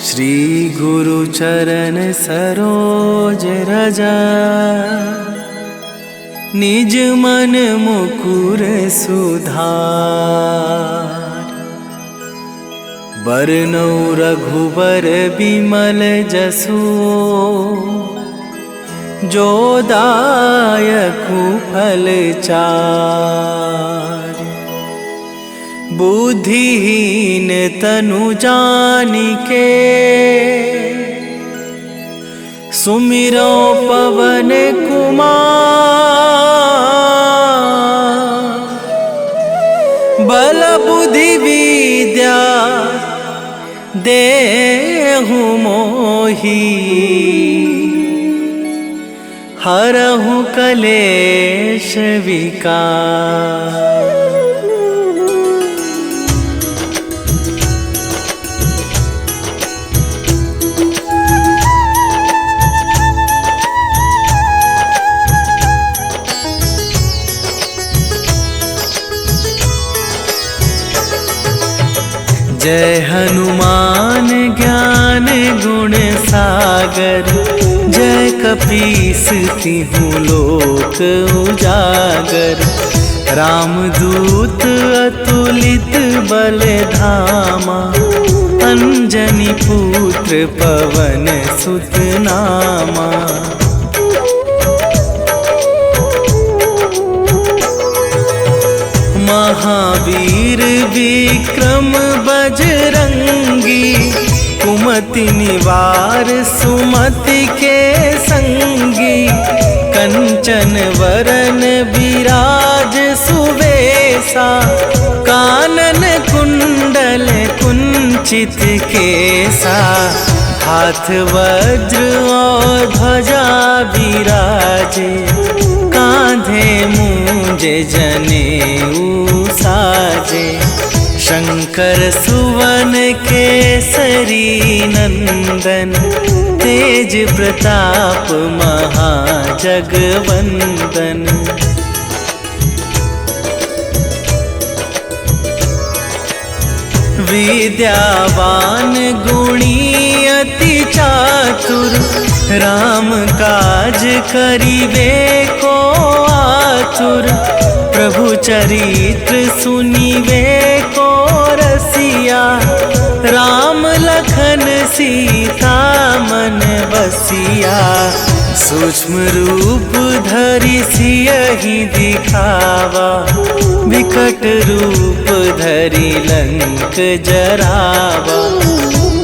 श्री गुरु चरण सरोज रजा, निज मन मुकुर सुधार। बरनौ रघुबर बिमल जसु, जो दायकु फल चार। बुद्धिहीन तनु जानिके, सुमिरो पवन कुमार। बल बुद्धि विद्या देहु मोहि, हरहु कलेश विकार। जय हनुमान ज्ञान गुण सागर, जय कपीस तिहु लोक उजागर। रामदूत अतुलित बल धामा, अंजनी पुत्र पवन सुत नामा। महावीर विक्रम बजरंगी, कुमति निवार सुमति के संगी। कंचन वरन विराज सुवेशा, कानन कुंडल कुंचित केसा। हाथ वज्र और ध्वजा विराजे, कांधे मूंज जनेऊ साजे। शंकर सुवन केसरी नंदन, तेज प्रताप महाजगवंदन। विद्यावान गुणी अति चातुर, राम काज करिबे को आतुर। प्रभु चरित्र सुनिबे को रसिया, राम लखन सीता मन बसिया। सूक्ष्म रूप धरि सियहि दिखावा, विकट रूप धरि लंक जरावा।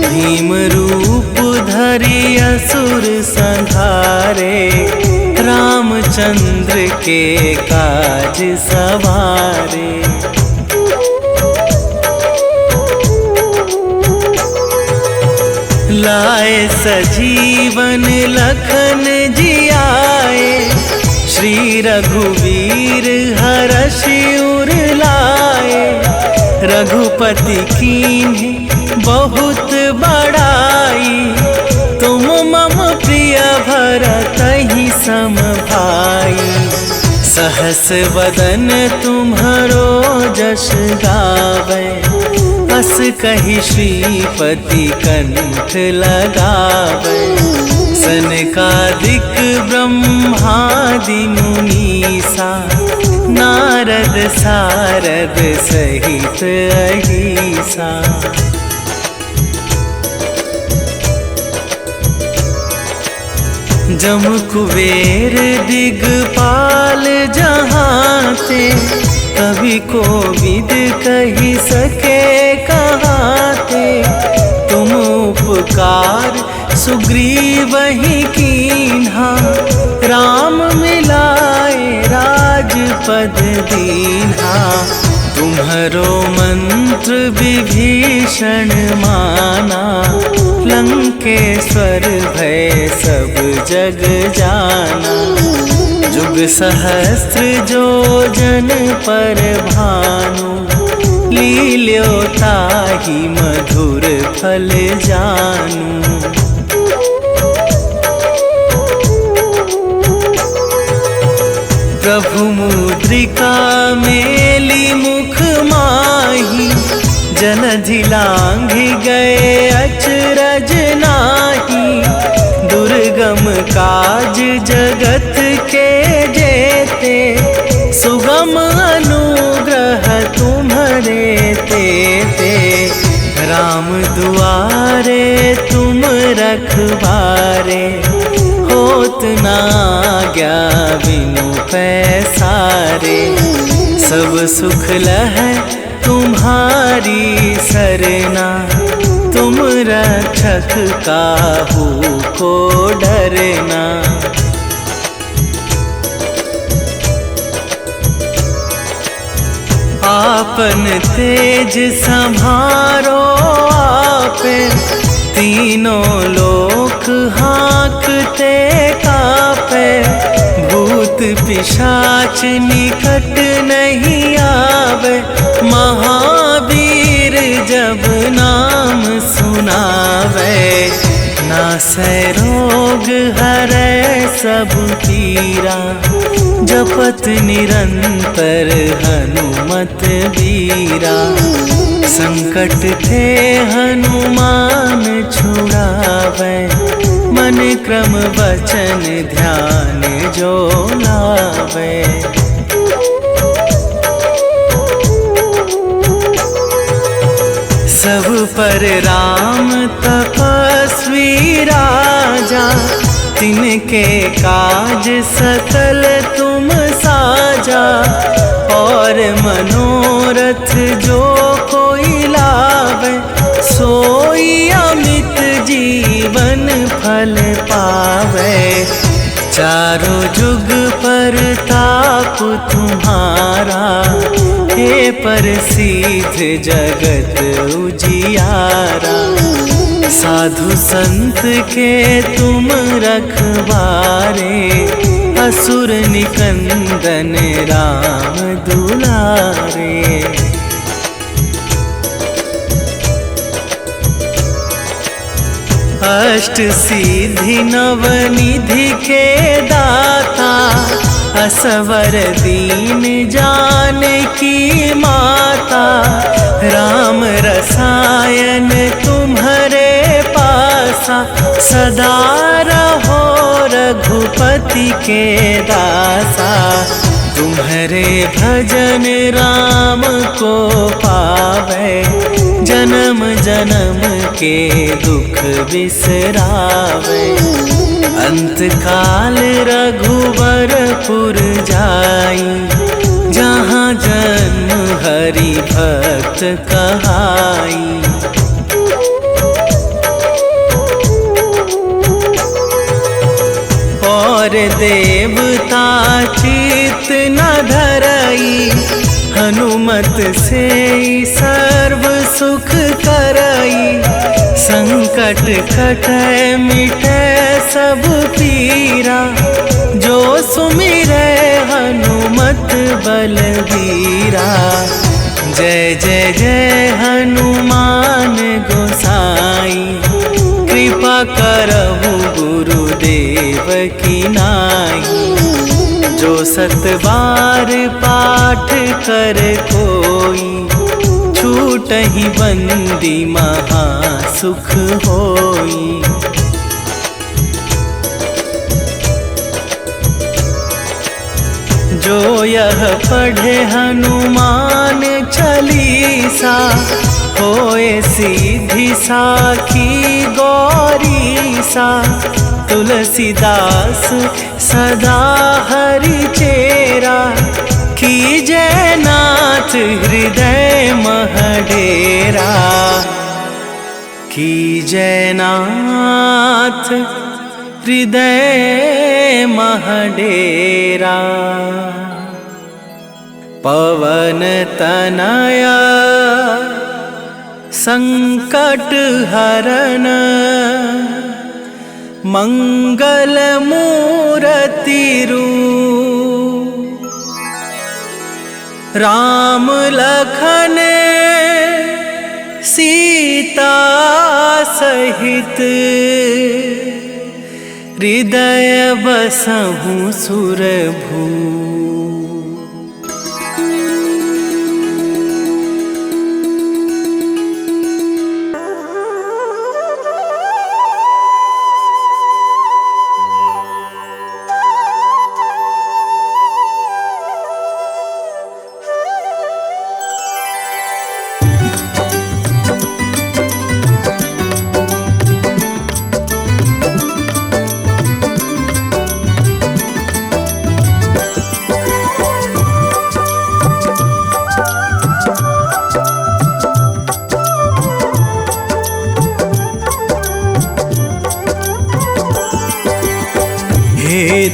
भीम रूप धरि असुर संहारे, रामचंद्र के काज सवारे। लाए सजीवन लखन जियाए, श्री रघुवीर हरषि उर लाए। रघुपति कीन्ही बहुत बड़ाई, तुम मम प्रिय भरतहि सम भाई। सहस वदन तुम्हरो जस गावै, अस कहि श्रीपति कंठ लगावै। सनकादिक ब्रह्मादि मुनीसा, नारद सारद सहित अहिसा। जम कुबेर दिगपाल जहाते, कवि कोविद कहि सके कहाते। तुम उपकार सुग्रीवहि कीन्हा, राम मिलाए राजपद दीन्हा। तुम्हरो मंत्र विभीषण माना, लंकेश्वर भय सब जग जाना। जुग सहस्त्र जो जन पर भानु, लील्यो ताहि मधुर फल जानू। प्रभु मुद्रिका मेली मुख माही, जलधि लांघि गए अचरज नाही, दुर्गम काज जगत के जेते, सुगम अनुग्रह तुम्हारे तेते। राम दुआरे तुम रखवारे, होत ना आज्ञा बिनु पैसारे। सब सुख लहै तुम्हारी सरना, तुम रक्षक काहू को डरना। आपन तेज संभारो आपे, तीनों लोक हाँकते कापे। भूत पिशाच निकट नहीं आवे, महावीर जब नाम सुनावे। नासै रोग हरै सब पीरा, जपत निरंतर हनुमत बीरा। संकट ते हनुमान छुड़ावे, मन क्रम वचन ध्यान जो लावे। सब पर राम तपस्वी राजा, तिनके काज सकल तुम साजा। और मनोरथ जो कोई लावे, सोई अमित जीवन फल पावे। चारों जुग पर ताप तुम्हारा, हे प्रसिद्ध जगत उजियारा। साधु संत के तुम रखवारे, असुर निकंदन राम दुलारे। अष्ट सिद्धि नवनिधि के दाता, असवर दीन जानकी माता। राम रसायन तुम्हारे पासा, सदा रहो रघुपति के दासा। तुम्हारे भजन राम को पावे, जन्म जन्म के दुख बिसरावे। अंत काल रघुवरपुर जाई, जहाँ जन्म हरि भक्त कहाई। और देवता चित न धरई, हनुमत से सर्व सुख करई। संकट कटै मिटै सब पीरा, जो सुमिरै हनुमत बलबीरा। जय जय जय हनुमान गोसाई, कृपा करहु गुरुदेव की नाई। जो सत बार पाठ कर कोई, छूटहि बंदी महा सुख होई। जो यह पढ़े हनुमान चालीसा, होए सीधी साखी गौरीसा। तुलसीदास सदा हरि चेरा, कीजय नाथ हृदय महडेरा। कीजय नाथ हृदय महडेरा। पवन तनया संकट हरन, मंगल मूरति रूप। राम लखन सीता सहित, हृदय बसहु सुरभू।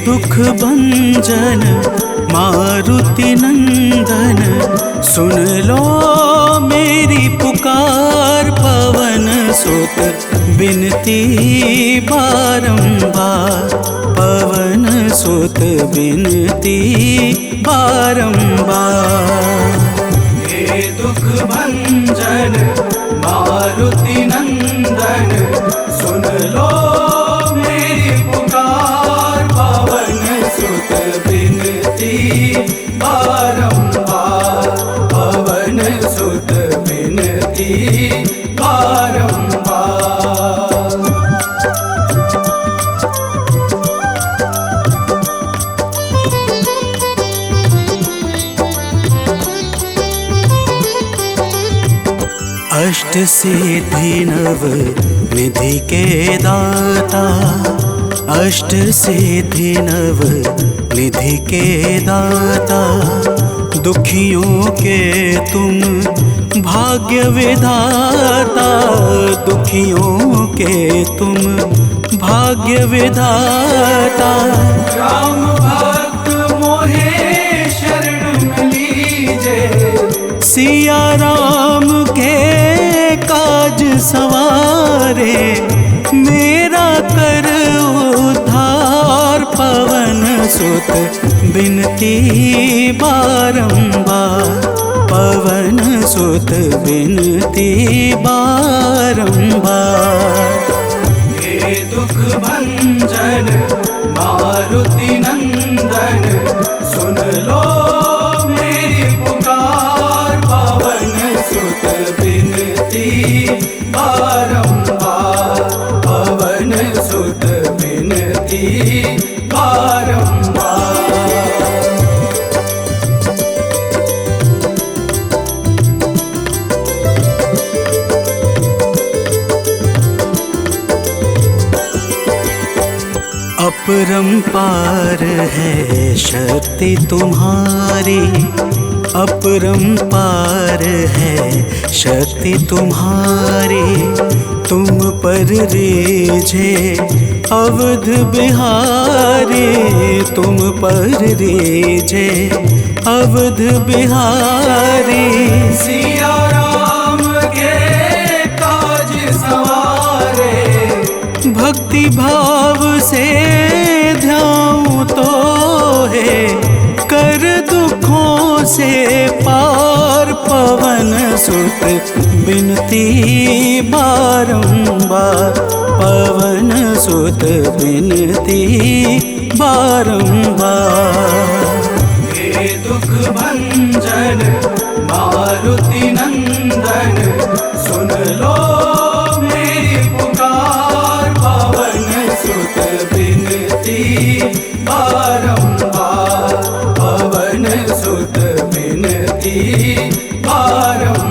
दुख भंजन मारुति नंदन, सुन लो मेरी पुकार। पवन सुत बिनती बारंबार, पवन सुत बिनती बारंबार। हे दुख भंजन मारुति नंदन, सुन लो मेरी पुकार। पवन सुत बिनती बारंबार, पवन सुत बिनती बारंबार। अष्ट सिद्धि नव निधि के दाता, अष्ट सिद्धि नव निधि के दाता। दुखियों के तुम भाग्य विधाता, दुखियों के तुम भाग्य विधाता। राम भक्त मोहे शरण लीजे, सिया राम के काज सवारे। मेरा कर उद्धार, पवन सुत बिनती बारंबार, पवन सुत बिनती बारंबार। हे दुख भंजन मारुति नंदन, सुन लो मेरी पुकार। पवन सुत बिनती बारंबार, पवन सुत बिनती बारंबार। अपरंपार है शक्ति तुम्हारी, अपरंपार है शक्ति तुम्हारी। तुम पर रीझे अवध बिहारी, तुम पर रीझे अवध बिहारी। सिया राम के काज सवारे, भक्ति भाव से ध्याऊं तो है कर दुखों से पार। पवन सुत बिनती बारंबार, पवन सुत बिनती बारंबार। हे दुख भंजन मारुति नंदन, सुन लो मेरी पुकार। पवन सुत बिनती बारंबार, पवन सुत बिनती बारंबार।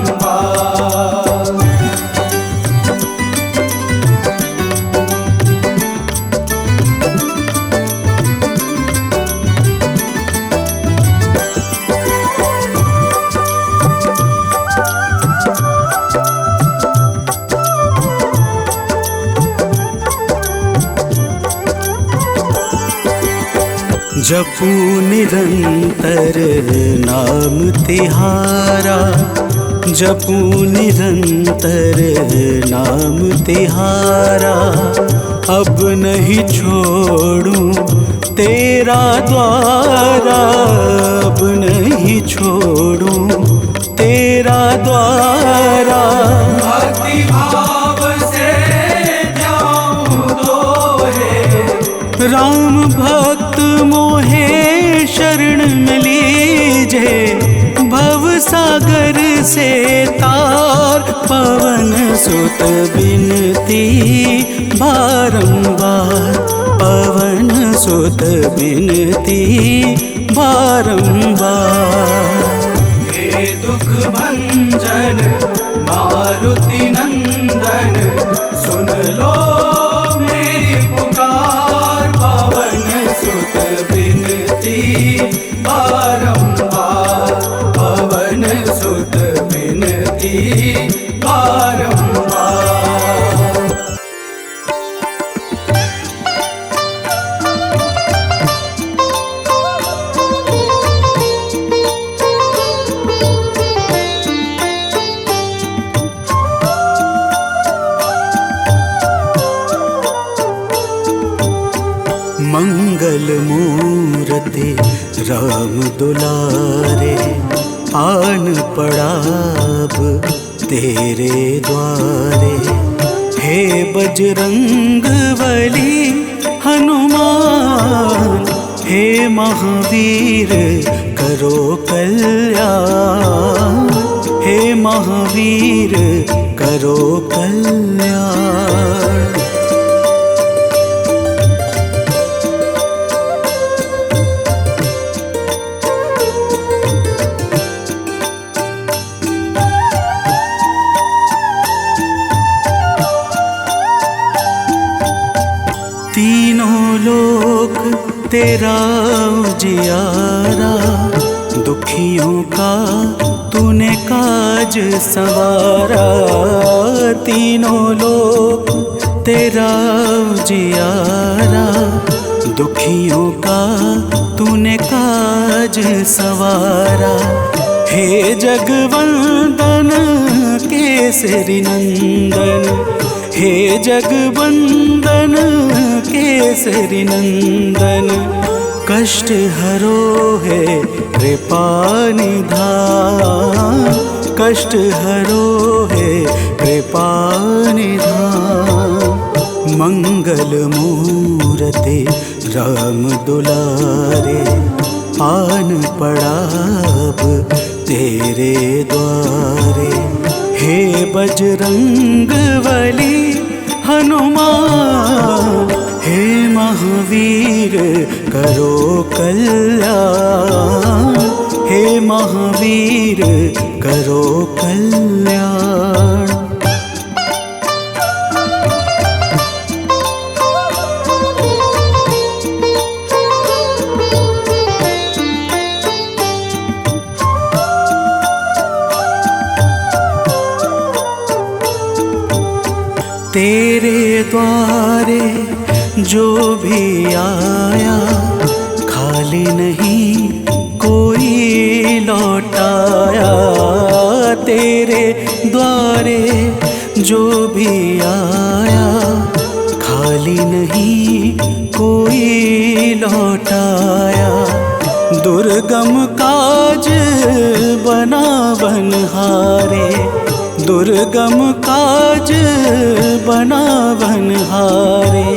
जपू निरंतर नाम तिहारा, जपू निरंतर नाम तिहारा। अब नहीं छोड़ूं तेरा द्वारा, अब नहीं छोड़ूं तेरा द्वारा। भक्ति भाव से जाऊं तो है राम भक्त मोहे शरण में लीजे। भव सागर से तार, पवन सुत बिनती बारंबार, पवन सुत बिनती बारंबार। हे दुख भंजन मारुति नंदन, सुन लो मेरी पुकार। पवन सुत बिनती बारंबार, पवन सुत बिनती बारंबार। राम दुलारे, आन पड़ा अब तेरे द्वारे। हे बजरंग बली हनुमान, हे महावीर करो कल्याण, हे महावीर करो कल्याण। तीनों लोक तेरा उजियारा, दुखियों का तूने काज सवारा। तीनों लोक तेरा उजियारा, दुखियों का तूने काज सवारा। हे जगवंदन केसरी नंदन, हे जगवंदन केसरी नंदन। कष्ट हरो है कृपा निधान, कष्ट हरो है कृपा निधान। मंगल मूर्ति राम दुलारे, आन पड़ा अब तेरे द्वारे। हे बजरंग बली हनुमान, हे महावीर करो कल्याण, हे महावीर करो कल्याण। तेरे द्वारे जो भी आया, खाली नहीं कोई लौटाया। तेरे द्वारे जो भी आया, खाली नहीं कोई लौटाया। दुर्गम काज बना बनहारे, दुर्गम काज बना बनहारे।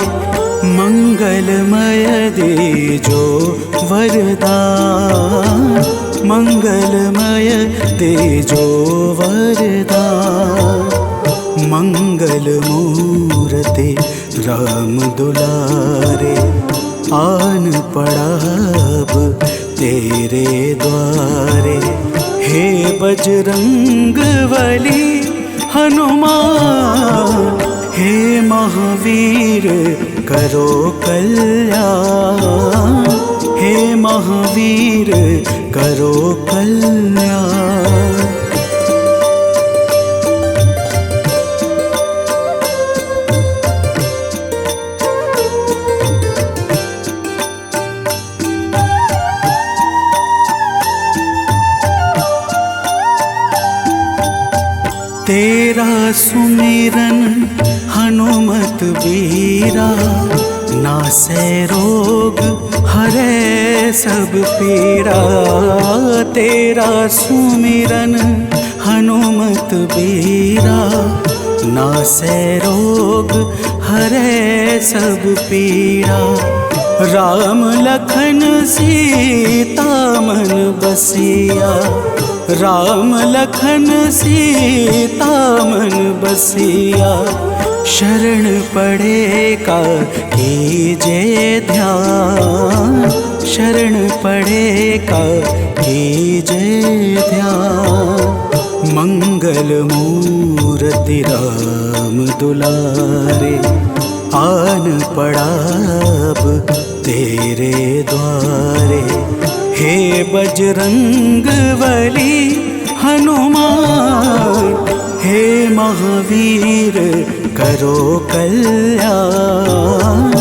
मंगलमय दे जो वरदान, मंगलमय दे जो वरदान। मंगल मूर्ति राम दुलारे, आन पड़ा अब तेरे द्वारे। हे बजरंग बली हनुमान, हे महावीर करो कल्याण, हे महावीर करो कल्याण। तेरा सुमिरन हनुमत बीरा, नासै रोग हरै सब पीड़ा। तेरा सुमिरन हनुमत बीरा, नासै रोग हरै सब पीड़ा। राम लखन सीता मन बसिया, राम लखन सीता मन बसिया। शरण पड़े का कीजे ध्यान, शरण पड़े का कीजे ध्यान। मंगल मूर्ति राम दुलारे, आन पड़ा अब तेरे द्वारे। हे बजरंग बली हनुमान, हे महावीर करो कल्याण,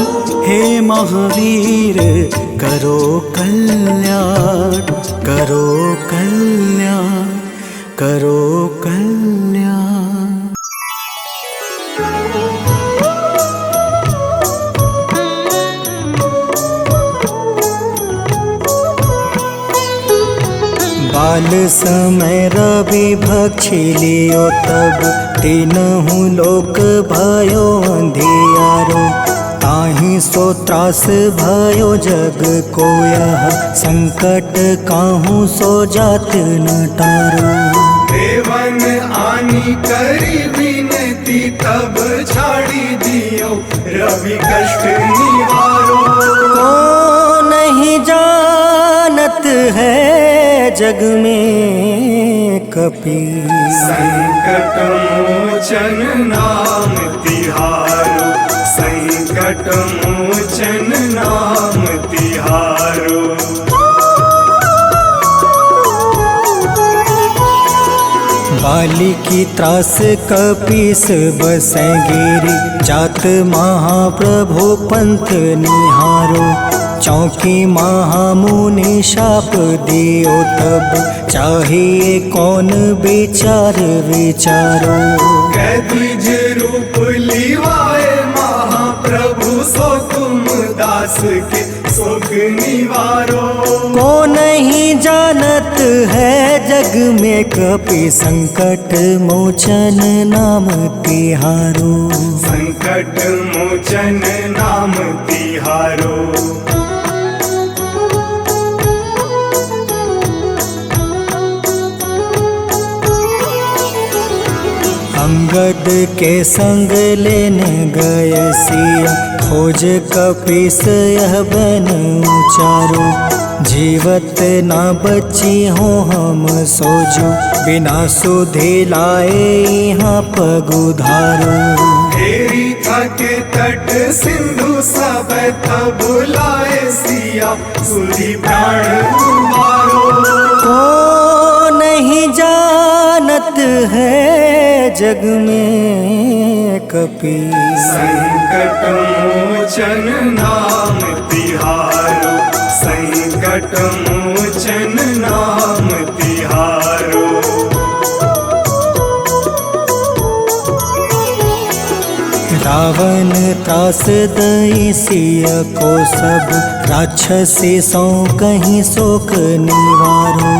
हे महावीर करो कल्याण, करो कल्याण, करो कल्याण। काल समय रवि भक्षी लियो तब तीनहु लोक भयो अंधियारो। ताहि सो त्रास भयो जग को यह संकट काहू सो जात न टारो। देवन आनी करी विनती तब छाड़ी दियो रवि कष्ट निवारो। को नहीं जानत है जग में कपि संकट मोचन नाम तिहारो। संकट मोचन नाम तिहारो। बाली की त्रास कपीस बसै गिरी। जात महाप्रभु पंथ निहारो। चौकी महामुनि शाप दियो तब चाहिए कौन विचार विचारो। कैद्विज रूप लिवाए महाप्रभु सो तुम दास के शोक निवारो। को नहीं जानत है जग में कपि संकट मोचन नाम तिहारो। संकट मोचन नाम तिहारो। अंगद के संग लेने गए सिया। खोज कपीस यह बन उचारो। जीवत ना बची हो हम सोजो। बिना सुधि लाए यहाँ पग उधारो। तेरी थके तट सिंधु सब तब लाए सिया। सुधि प्राण तुम्हारो। को नहीं जानत है जग में कपि संकट मोचन नाम तिहारो। संकट मोचन नाम तिहारो। रावण त्रास दई सिया को सब। राक्षसी सो कहीं शोक निवारो।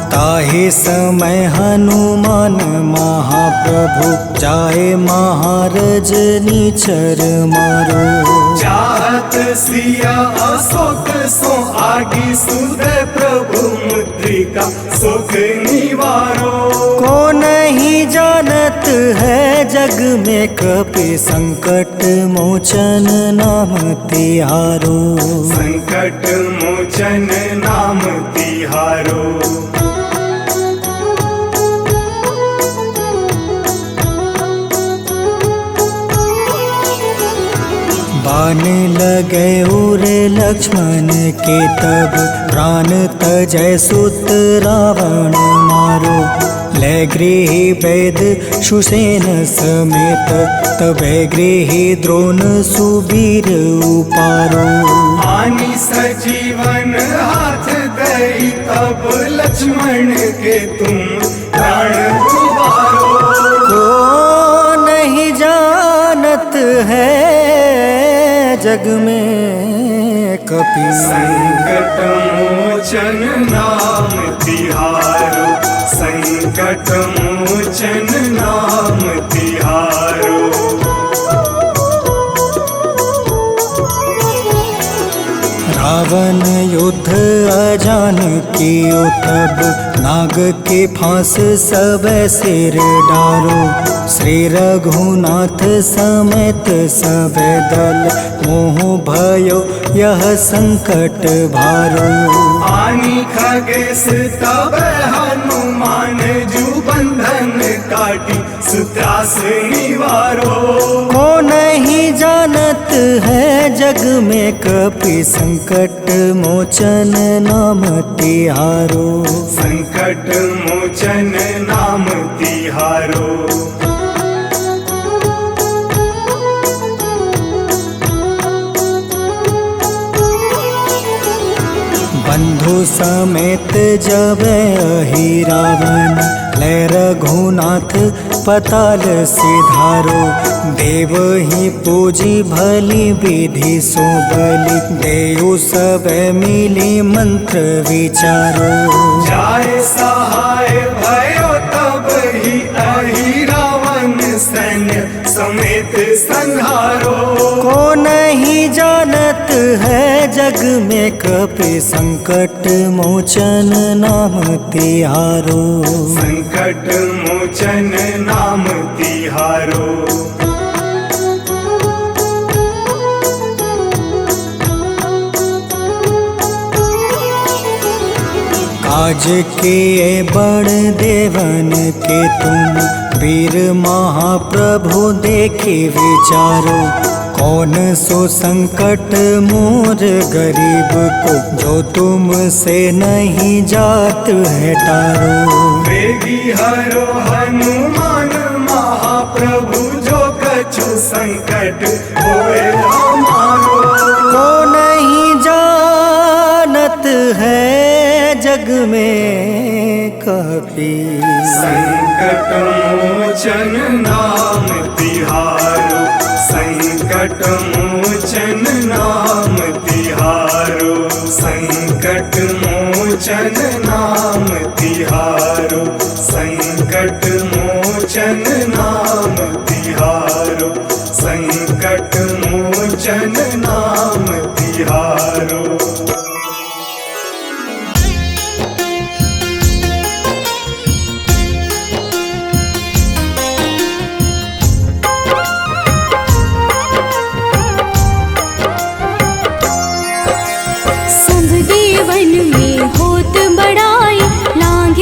ताहे समय हनुमान महाप्रभु जाए महारज नीचर मारो। चाहत सिया अशोक सो आगी सुदय प्रभु मुद्रिका सुख निवारो। को नहीं जानत है जग में कपि संकट मोचन नाम तिहारो। संकट मोचन नाम तिहारो। बाण लगे उर लक्ष्मण के तब प्राण तजय सुत रावण मारो। ले गृह वैद सुसेन समेत तबे गृह द्रोण सुबीर उपारो। आनी सजीवन हाथ दई तब लक्ष्मण के तुम प्राण उबारो। को नहीं जानत है जग में कपि संकट मोचन नाम तिहारो। संकट मोचन नाम तिहारो। रावण युद्ध अजान कियो तब नाग के फांस सब सिर डारो। श्री रघुनाथ समेत सब दल मोह भयो यह संकट भारो। आनी खगेश तब हनुमान जू बंधन काटी सुत्रास निवारो। को नहीं जानत है जग में कपि संकट मोचन नाम तिहारो। संकट मोचन नाम तिहारो। बंधु समेत जब अहि रावण ले रघुनाथ पताल सिधारो। देव ही पूजी भली विधि सो बलि देव सब मिली मंत्र विचारो। जाए सहा सहित संहारो। को नहीं जानत है जग में कपि संकट मोचन नाम तिहारो। संकट मोचन नाम तिहारो। काज किए बड़ देवन के तुम वीर महाप्रभु देखे विचारो। कौन सो संकट मोर गरीब को जो तुमसे नहीं जात है टारो। वेगी हरो हनुमान महाप्रभु जो कछु संकट होए हमारो। को नहीं जानत है जग में कपि संकट मोचन नाम तिहारो। संकट मोचन नाम तिहारो। संकट मोचन नाम तिहारो। संकट मोचन नाम तिहारो। संकट मोचन नाम तिहारो।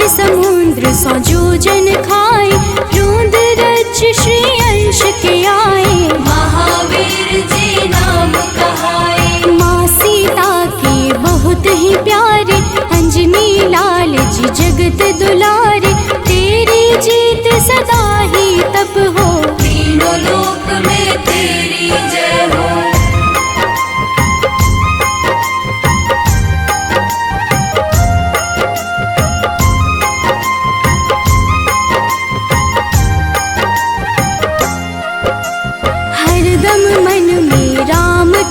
समुद्र सौ जोजन खाए। रोंद रज श्री अंश के आए। महावीर जी नाम कहाए। माँ सीता के बहुत ही प्यारे। अंजनी लाल जी जगत दुलारे। तेरी जीत सदा ही तब हो। तीनों लोक में तेरी जय हो।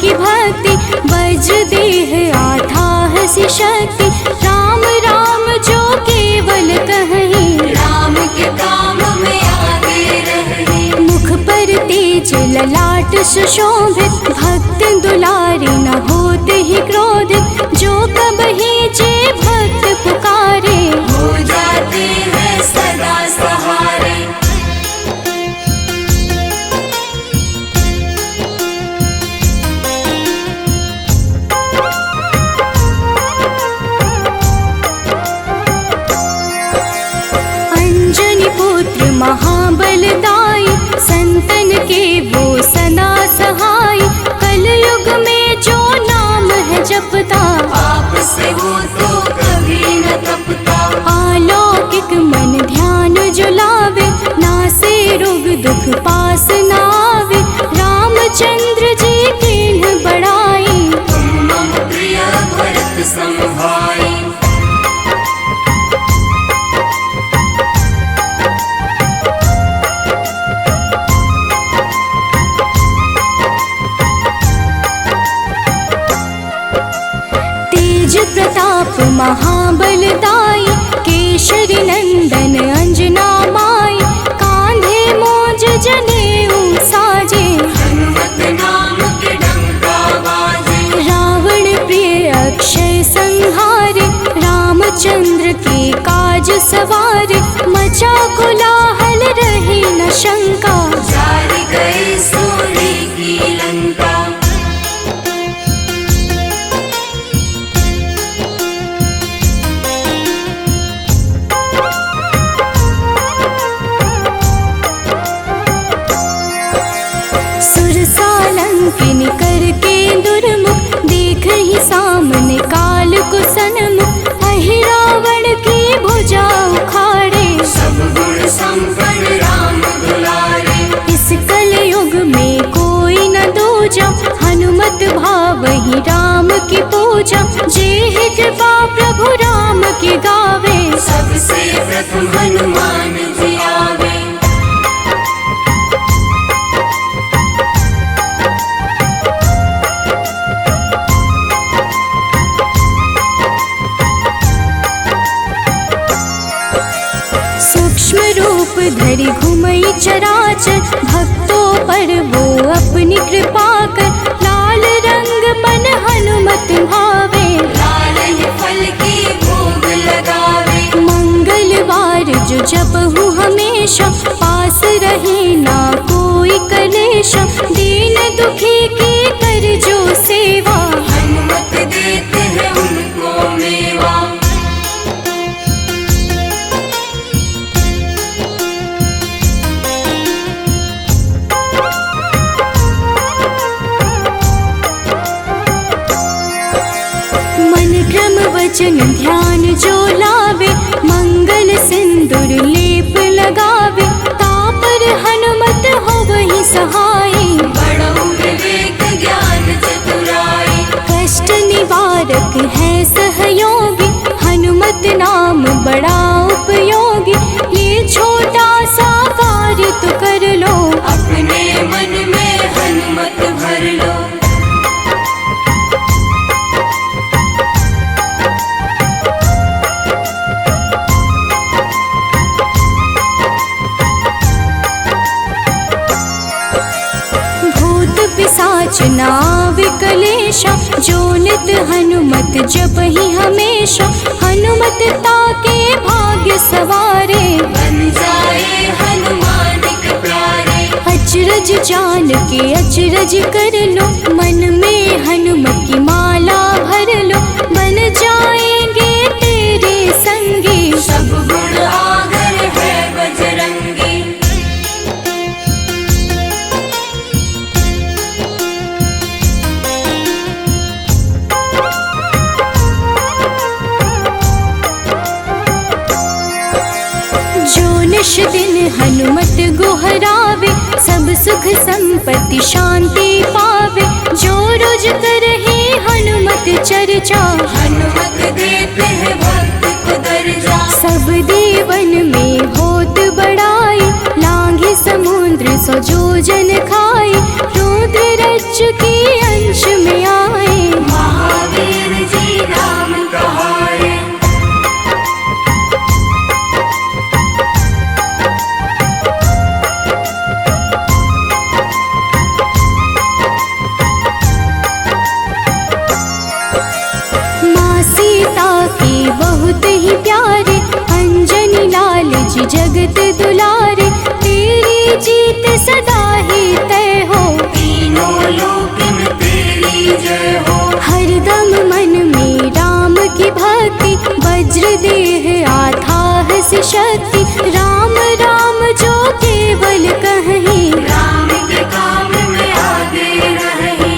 की भक्ति वज्र देह आठाह सी शक्ति। राम राम जो केवल कहीं। राम के काम में आगे रहे। मुख पर तेज ललाट सुशोभित। भक्त दुलारे न होते ही क्रोधित। जो कबहि जे भक्त पुकारे हो जाते हैं सदा सहारे। महाबलदाई संतन के वो सदा सहाय। कलयुग में जो नाम है जपता। आपसे वो तो कभी न तपता। अलौकिक मन ध्यान जो लावे। नासे रोग दुख पास न आवे। रामचंद्र जी तिन्ह बड़ाई। तुम मम प्रिय भरत सम भाई। प्रताप महाबलदाई। केशरी नंदन अंजना माई। कांधे मोज जनेऊ साजे। हनुमत नाम के डंका बाजे। रावण प्रिय अक्षय संहारे। रामचंद्र के काज सवारे। मचा कोलाहल रही न शंका। जारी गए सूर्य की लंका। किन करके दुर्मुख। देख ही सामने काल को सन्मुख। अहि रावण की भुजा उखाड़े। सब गुण संपन्न राम दुलारे। इस कलयुग में कोई न दूजा। हनुमत भावहि राम की पूजा। जे कृपा प्रभु राम की गावे। सबसे प्रथम हनुमान जी आवे। धरि घुमई चराचर। भक्तों पर मोहि कृपा कर, लाल रंग मन हनुमत भावे, लाल ही फल की भोग लगावे। मंगलवार जो जपहु हमेशा, पास रहे ना कोई कलेशा, दीन दुखी की कर जो सेवा, हनुमत देते हैं उनको मेवा। मन क्रम वचन ध्यान जो लावे, मंगल सिंदूर लेप लगावे, तापर हनुमत हो वही सहाय, बड़ो विवेक ज्ञान चतुराई। कष्ट निवारक है सहयोगी, हनुमत नाम बड़ा उपयोगी, ये छोटा सा कार्य तो कर लो, अपने मन में हनुमत भर लो। भूत पिशाच नाव कलेशा, जो नित हनुमत जपहि हमेशा, हनुमत ताके भाग्य सवारे, बन जाए हनुमान के प्यारे। अचरज जान के अचरज कर लो, मन में हनुमत की माला भर लो, बन जाएंगे तेरे संगी, सब गुण आगर है बजरंगी। जो निश दिन हनुमत गोहरावे, सब सुख संपत्ति शांति पावे, जो रोज करहे हनुमत चर्चा, हनुमत देते हैं भक्त को दर्जा। सब देवन में होत बड़ाई, लांघे समुद्र सो जो जन खाए, रुद्र रज के अंश में आए, महावीर जी नाम कहाए। माँ सीता के बहुत ही प्यारे, अंजनी लाल जी जगत दुलारे, तेरी जीत सदा ही तय हो, तीनों लोक में तेरी जय हो। हरदम मन में राम की भक्ति, वज्र देह आधाह से शक्ति, राम राम जो केवल कहीं, राम के काम में आगे रही।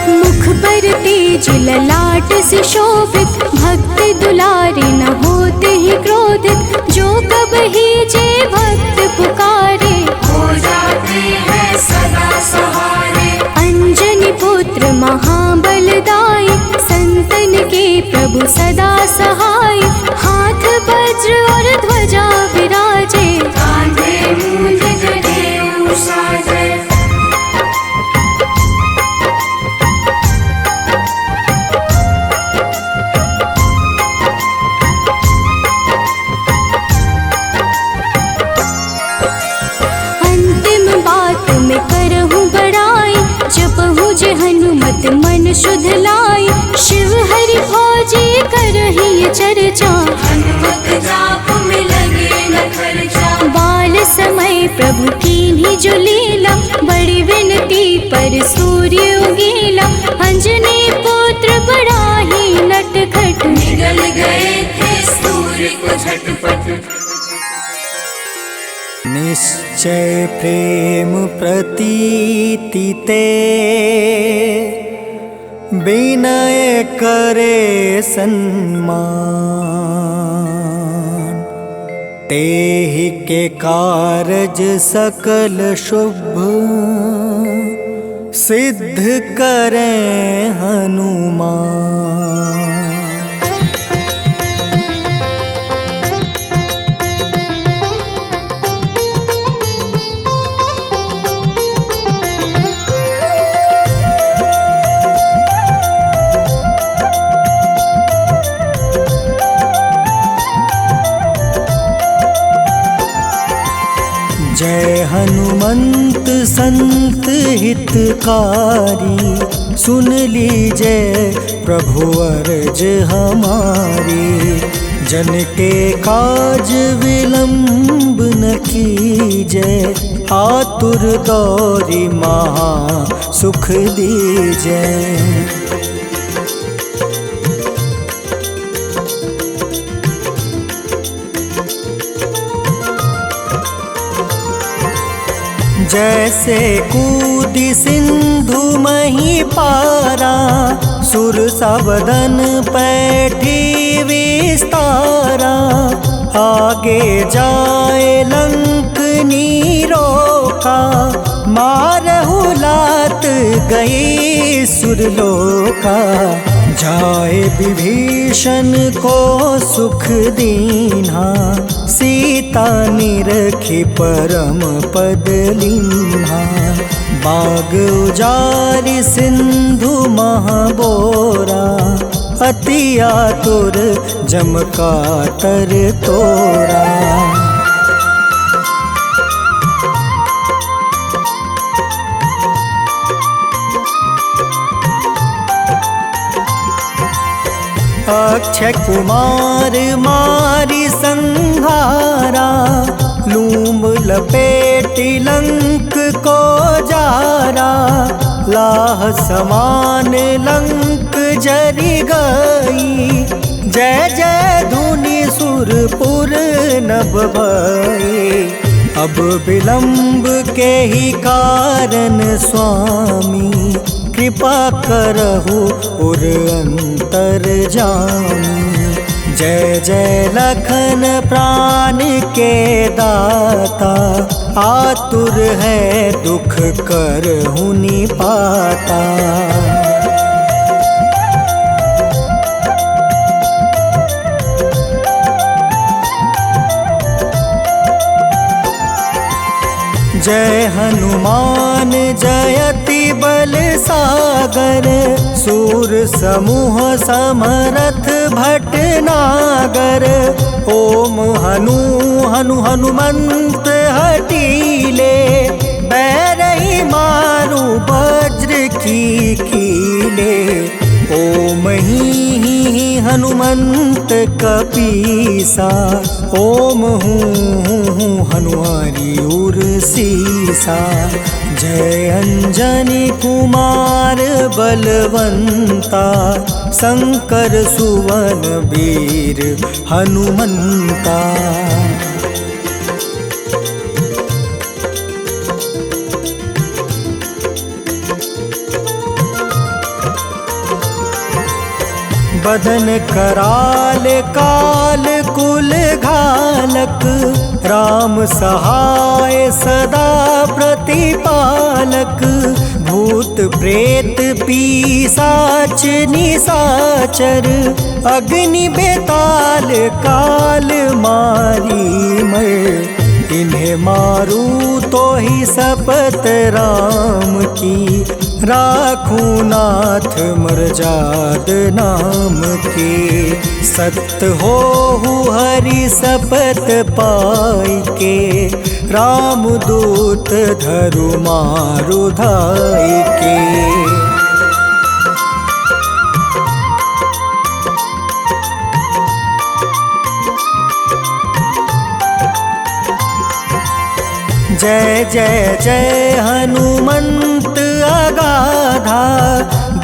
मुख पर तेज ललाट से शोभित, भक्त दुलारे न होते ही क्रोधित, जो कब ही जे भक्त पुकारे, हो जाते हैं सदा सहारे। अंजनी पुत्र महाबलदाई, संतन के प्रभु सदा सहाय, हाथ वज्र और ध्वजा विराजे, कांधे मूंज जनेऊ साजे। अंतिम बात में करहूँ बड़ाई, जपहु जे हनुमत मन शुद्ध लाई, शिव हरि फौजी करहि ये चर्चा, हनुमत जाप में लगे न खर्चा। बाल समय प्रभु कीन्ही जो लीला, बड़ी विनती पर सूर्य उगीला, अंजनी पुत्र बड़ा ही नटखट, निगल गए थे सूर्य को झटपट। निश्चय प्रेम प्रतीति ते, विनय करे सन्मान, तेहि के कारज सकल शुभ, सिद्ध करें हनुमान। जय हनुमंत संत हितकारी, सुन लीजिए प्रभु अर्ज हमारी। जन के काज विलंब न कीजय, आतुर दौरी महा सुख दीजय। जैसे कूदी सिंधु मही पारा, सुर सबदन पैठी विस्तारा। आगे जाए लंक नीरोका, मारहु लात गई सुरलोका। जाए विभीषण को सुख दीन्हा, सीता निरखी परम पद लीन्हा। बाग उजारि सिंधु महाबोरा, अति आतुर जम कातर तोरा। अक्षय कुमार मारी संहारा, लूम लपेटी लंक को जारा। लाह समान लंक जरी गई, जय जय धुनि सुरपुर नभ भई। अब विलंब के ही कारण स्वामी, कृपा करहु उर अंतर जामी। जय जय लखन प्राण के दाता, आतुर है दुख करहु निपाता। जय हनुमान जयति बल सागर, सूर समूह समरथ भटनागर। ओम हनु हनु हनुमंत हटीले, बैरही मारु वज्र की कीले। ओम ही हनुमंत कपीसा, ओम हूँ हनुमारी उर सीसा। जय अंजनी कुमार बलवंता, शंकर सुवन वीर हनुमंता। बदन कराल काल कुल घालक, राम सहाय सदा प्रतिपालक। भूत प्रेत पिशाच निशाचर, अग्नि बेताल काल मारी मर। इन्हें मारू तो ही शपथ राम की, राखूं नाथ मर्जाद नाम की। सत्य हो हरि शपथ पाई के, राम दूत धरु मारु धाई के। जय जय जय हनुमंत अगाधा,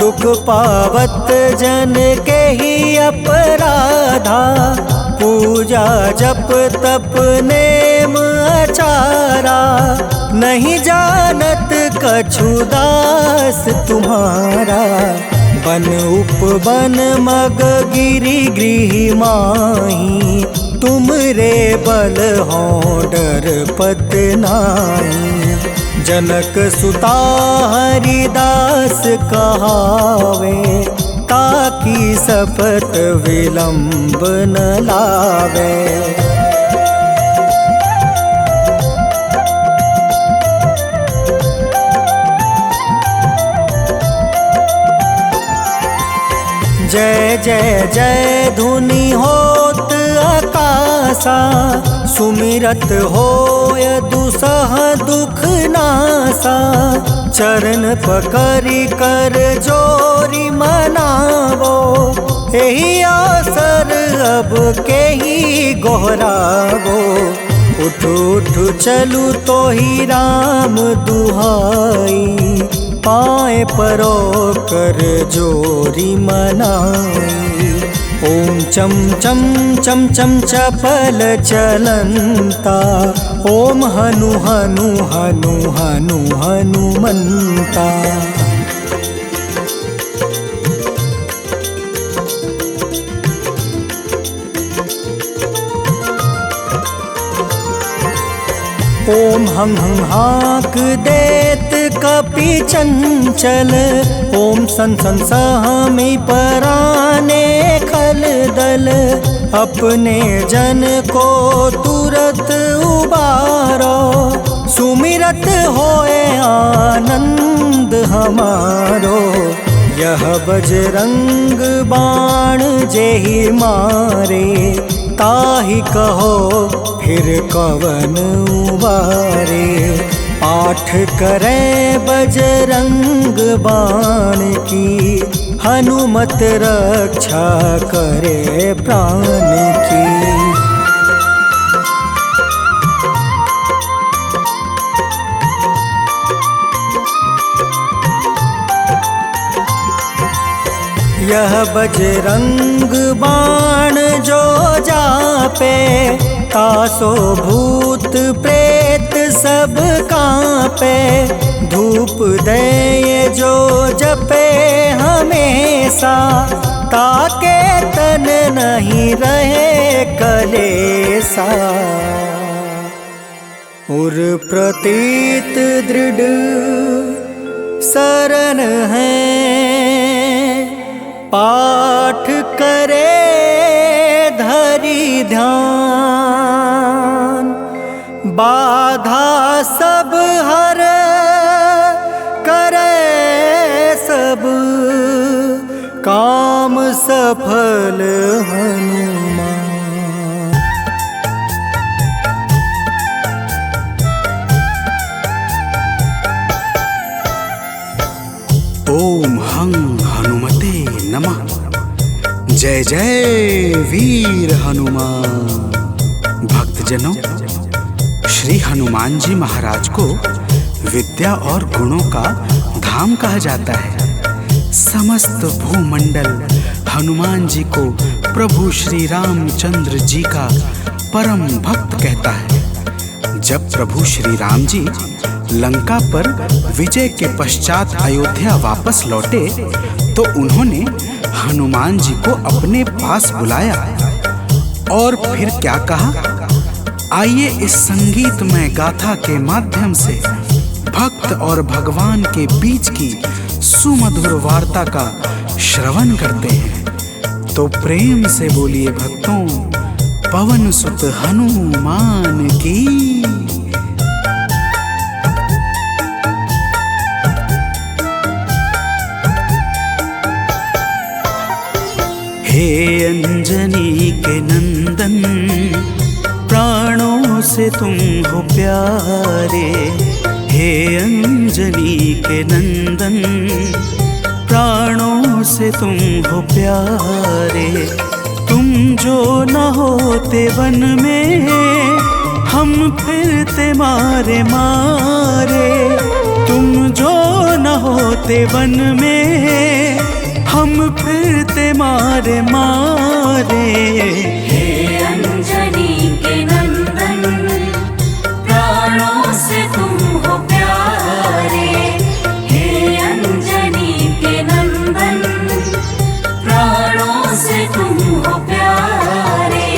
दुख पावत जन के ही अपराधा। पूजा जप तप नेम आचारा, नहीं जानत कछु दास तुम्हारा। बन उपवन मग गिरि गृह माही, तुम रे बल हो डर पत नाई। जनक सुता हरिदास कहावे, ताकि शपथ विलंब न लावे। जय जय जय धुनि होत आकाश, आसा, सुमिरत होय दुसह दुख नासा। चरण पकड़ी कर जोरी मनावो, एही अवसर अब के ही गोहरावो। उठ उठ चलू तो ही राम दुहाई, पाए परो कर जोरी मनाई। ओम चम चम चम चम चपल चलंता, ओम हनु हनु हनु हनु हनुमंता। ओम हं हं हाक देत कपि चंचल, ओम सन सन सहमी पराने खल दल। अपने जन को तुरत उबारो, सुमिरत होए आनंद हमारो। यह बजरंग बाण जेहि मारे, ताहि कहो फिर कवन उबारे। पाठ करे बजरंग बाण की, हनुमत रक्षा करे प्राण की। यह बजरंग बाण जो जापे, तासो भूत प्रेत सब कांपे। धूप दे जो जपे हमेशा, ताके तन नहीं रहे कलेसा। उर प्रतीत दृढ़ शरण है, पाठ करे धरि ध्यान। बाधा सब हर करे सब, काम सफल हनुमान। ओम हं हनुमते नमः। जय जय वीर हनुमान। भक्तजनों, श्री हनुमान जी महाराज को विद्या और गुणों का धाम कहा जाता है। समस्त भूमंडल हनुमान जी को प्रभु श्री रामचंद्र जी का परम भक्त कहता है। जब प्रभु श्री राम जी लंका पर विजय के पश्चात अयोध्या वापस लौटे, तो उन्होंने हनुमान जी को अपने पास बुलाया और फिर क्या कहा, आइए इस संगीतमय गाथा के माध्यम से भक्त और भगवान के बीच की सुमधुर वार्ता का श्रवण करते हैं। तो प्रेम से बोलिए भक्तों, पवन सुत हनुमान की। हे अंजनी के नंदन, प्राणों से तुम हो प्यारे। हे अंजनी के नंदन, प्राणों से तुम हो प्यारे। तुम जो न होते वन में, हम फिरते मारे मारे। तुम जो न होते वन में, हम फिरते मारे मारे। हे अंजनी के नंदन, प्राणों से तुम हो प्यारे। हे अंजनी के नंदन, प्राणों से तुम हो प्यारे।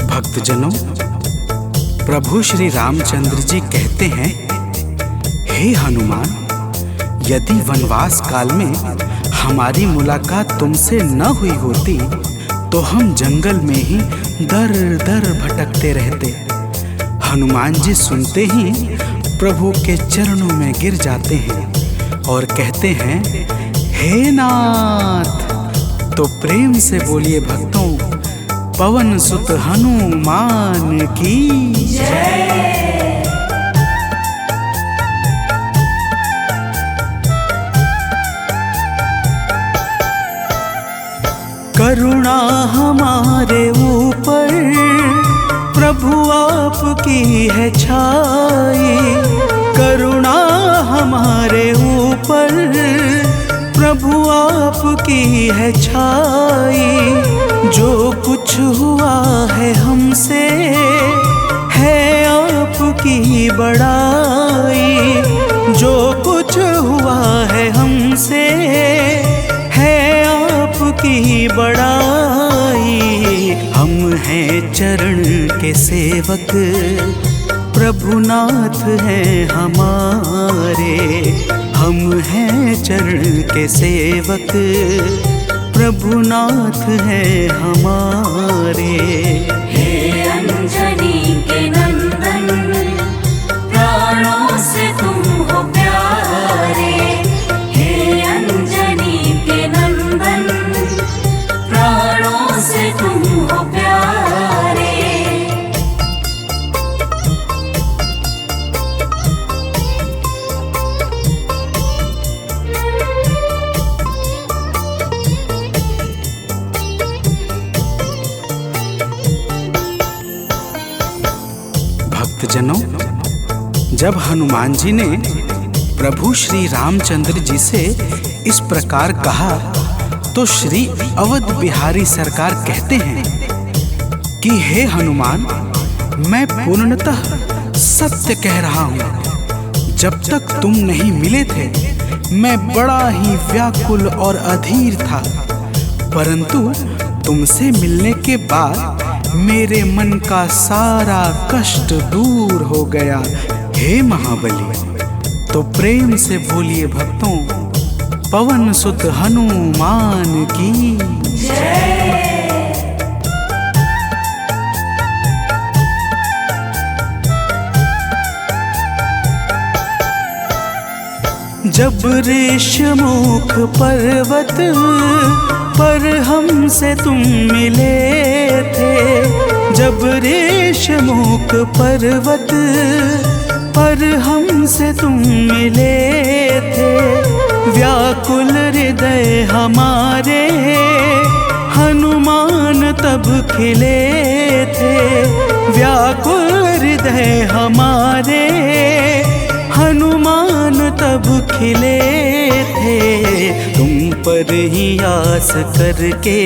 भक्तजनों, प्रभु श्री रामचंद्र जी कहते हैं, हे हनुमान, यदि वनवास काल में हमारी मुलाकात तुमसे न हुई होती तो हम जंगल में ही दर दर भटकते रहते। हनुमान जी सुनते ही प्रभु के चरणों में गिर जाते हैं और कहते हैं, हे नाथ। तो प्रेम से बोलिए भक्तों, पवन सुत हनुमान की जय। करुणा हमारे ऊपर प्रभु आपकी है छाई। करुणा हमारे ऊपर प्रभु आपकी है छाई। जो कुछ हुआ है हमसे है आपकी बड़ाई। जो कुछ हुआ है हमसे की बड़ाई। हम हैं चरण के सेवक, प्रभुनाथ हैं हमारे। हम हैं चरण के सेवक, प्रभुनाथ हैं हमारे। हे अंजनी के नंदन, प्राणों से तुम हो प्यारे। हे अंजनी के नंदन, प्राणों से तुम हो प्यारे। भक्तजनों, जब हनुमान जी ने प्रभु श्री रामचंद्र जी से इस प्रकार कहा तो श्री अवध बिहारी सरकार कहते हैं कि हे हनुमान, मैं पूर्णतः सत्य कह रहा हूँ। जब तक तुम नहीं मिले थे मैं बड़ा ही व्याकुल और अधीर था, परंतु तुमसे मिलने के बाद मेरे मन का सारा कष्ट दूर हो गया। हे महाबली, तो प्रेम से बोलिए भक्तों, पवन सुत हनुमान की जय। जब ऋषमुख पर्वत पर हमसे तुम मिले थे। जब ऋषमुख पर्वत पर हमसे तुम मिले थे। व्याकुल हृदय हमारे हनुमान तब खिले थे। व्याकुल हृदय हमारे हनुमान तब खिले थे। तुम पर ही आस करके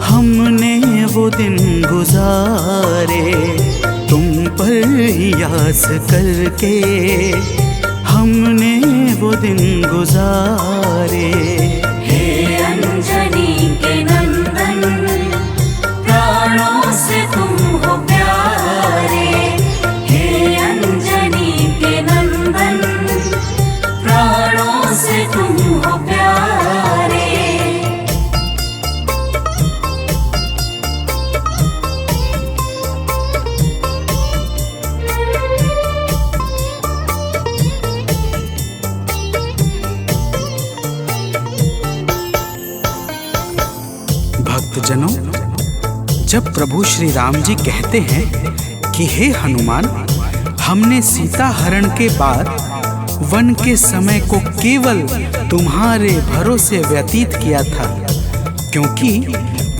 हमने वो दिन गुजारे। तुम पर ही आस करके हमने वो दिन गुजारे। हे अंजनी के नंदन, प्राणों से तुम हो प्यारे। हे अंजनी के नंदन, प्राणों से तुम हो प्यारे। भक्तजनों, जब प्रभु श्री राम जी कहते हैं कि हे हनुमान, हमने सीता हरण के बाद वन के समय को केवल तुम्हारे भरोसे व्यतीत किया था, क्योंकि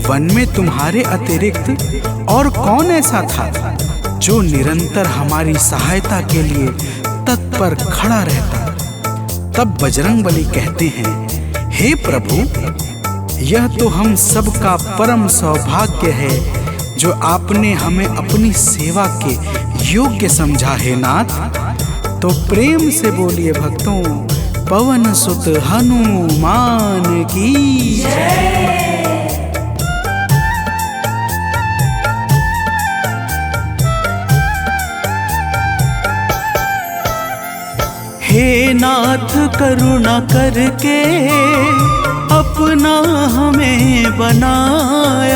वन में तुम्हारे अतिरिक्त और कौन ऐसा था जो निरंतर हमारी सहायता के लिए तत्पर खड़ा रहता। तब बजरंगबली कहते हैं, हे प्रभु, यह तो हम सबका परम सौभाग्य है जो आपने हमें अपनी सेवा के योग्य समझा है नाथ। तो प्रेम से बोलिए भक्तों, पवन सुत हनुमान की जय। हे नाथ, करुणा करके अपना हमें बनाया।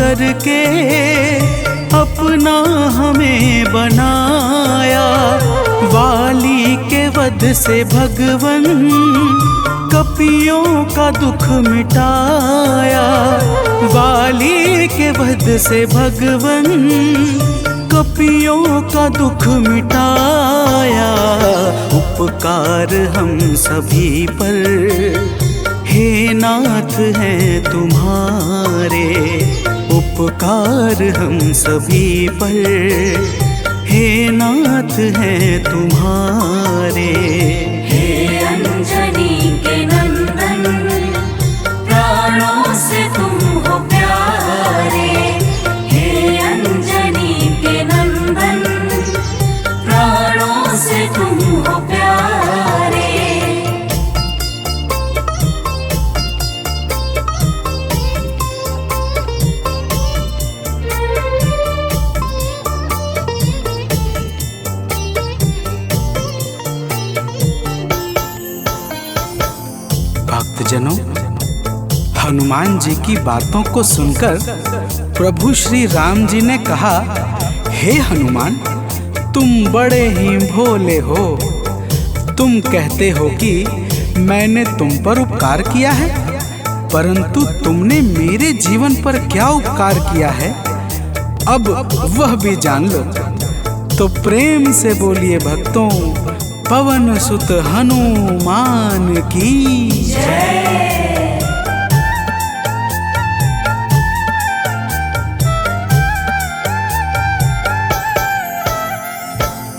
करके अपना हमें बनाया। वाली के वध से भगवन कपियों का दुख मिटाया। वाली के वध से भगवन कपियों का दुख मिटाया। उपकार हम सभी पर हे नाथ हैं तुम्हारे। उपकार हम सभी पर हे नाथ हैं तुम्हारे। हे अंजनी के नंदन, प्राणों से तुम हो प्यारे। हे अंजनी के नंदन, प्राणों से तुम हो प्यारे। भक्तजनों, हनुमान जी की बातों को सुनकर प्रभु श्री राम जी ने कहा, हे हनुमान, तुम बड़े ही भोले हो। तुम कहते हो कि मैंने तुम पर उपकार किया है, परंतु तुमने मेरे जीवन पर क्या उपकार किया है, अब वह भी जान लो। तो प्रेम से बोलिए भक्तों, पवन सुत हनुमान की जय।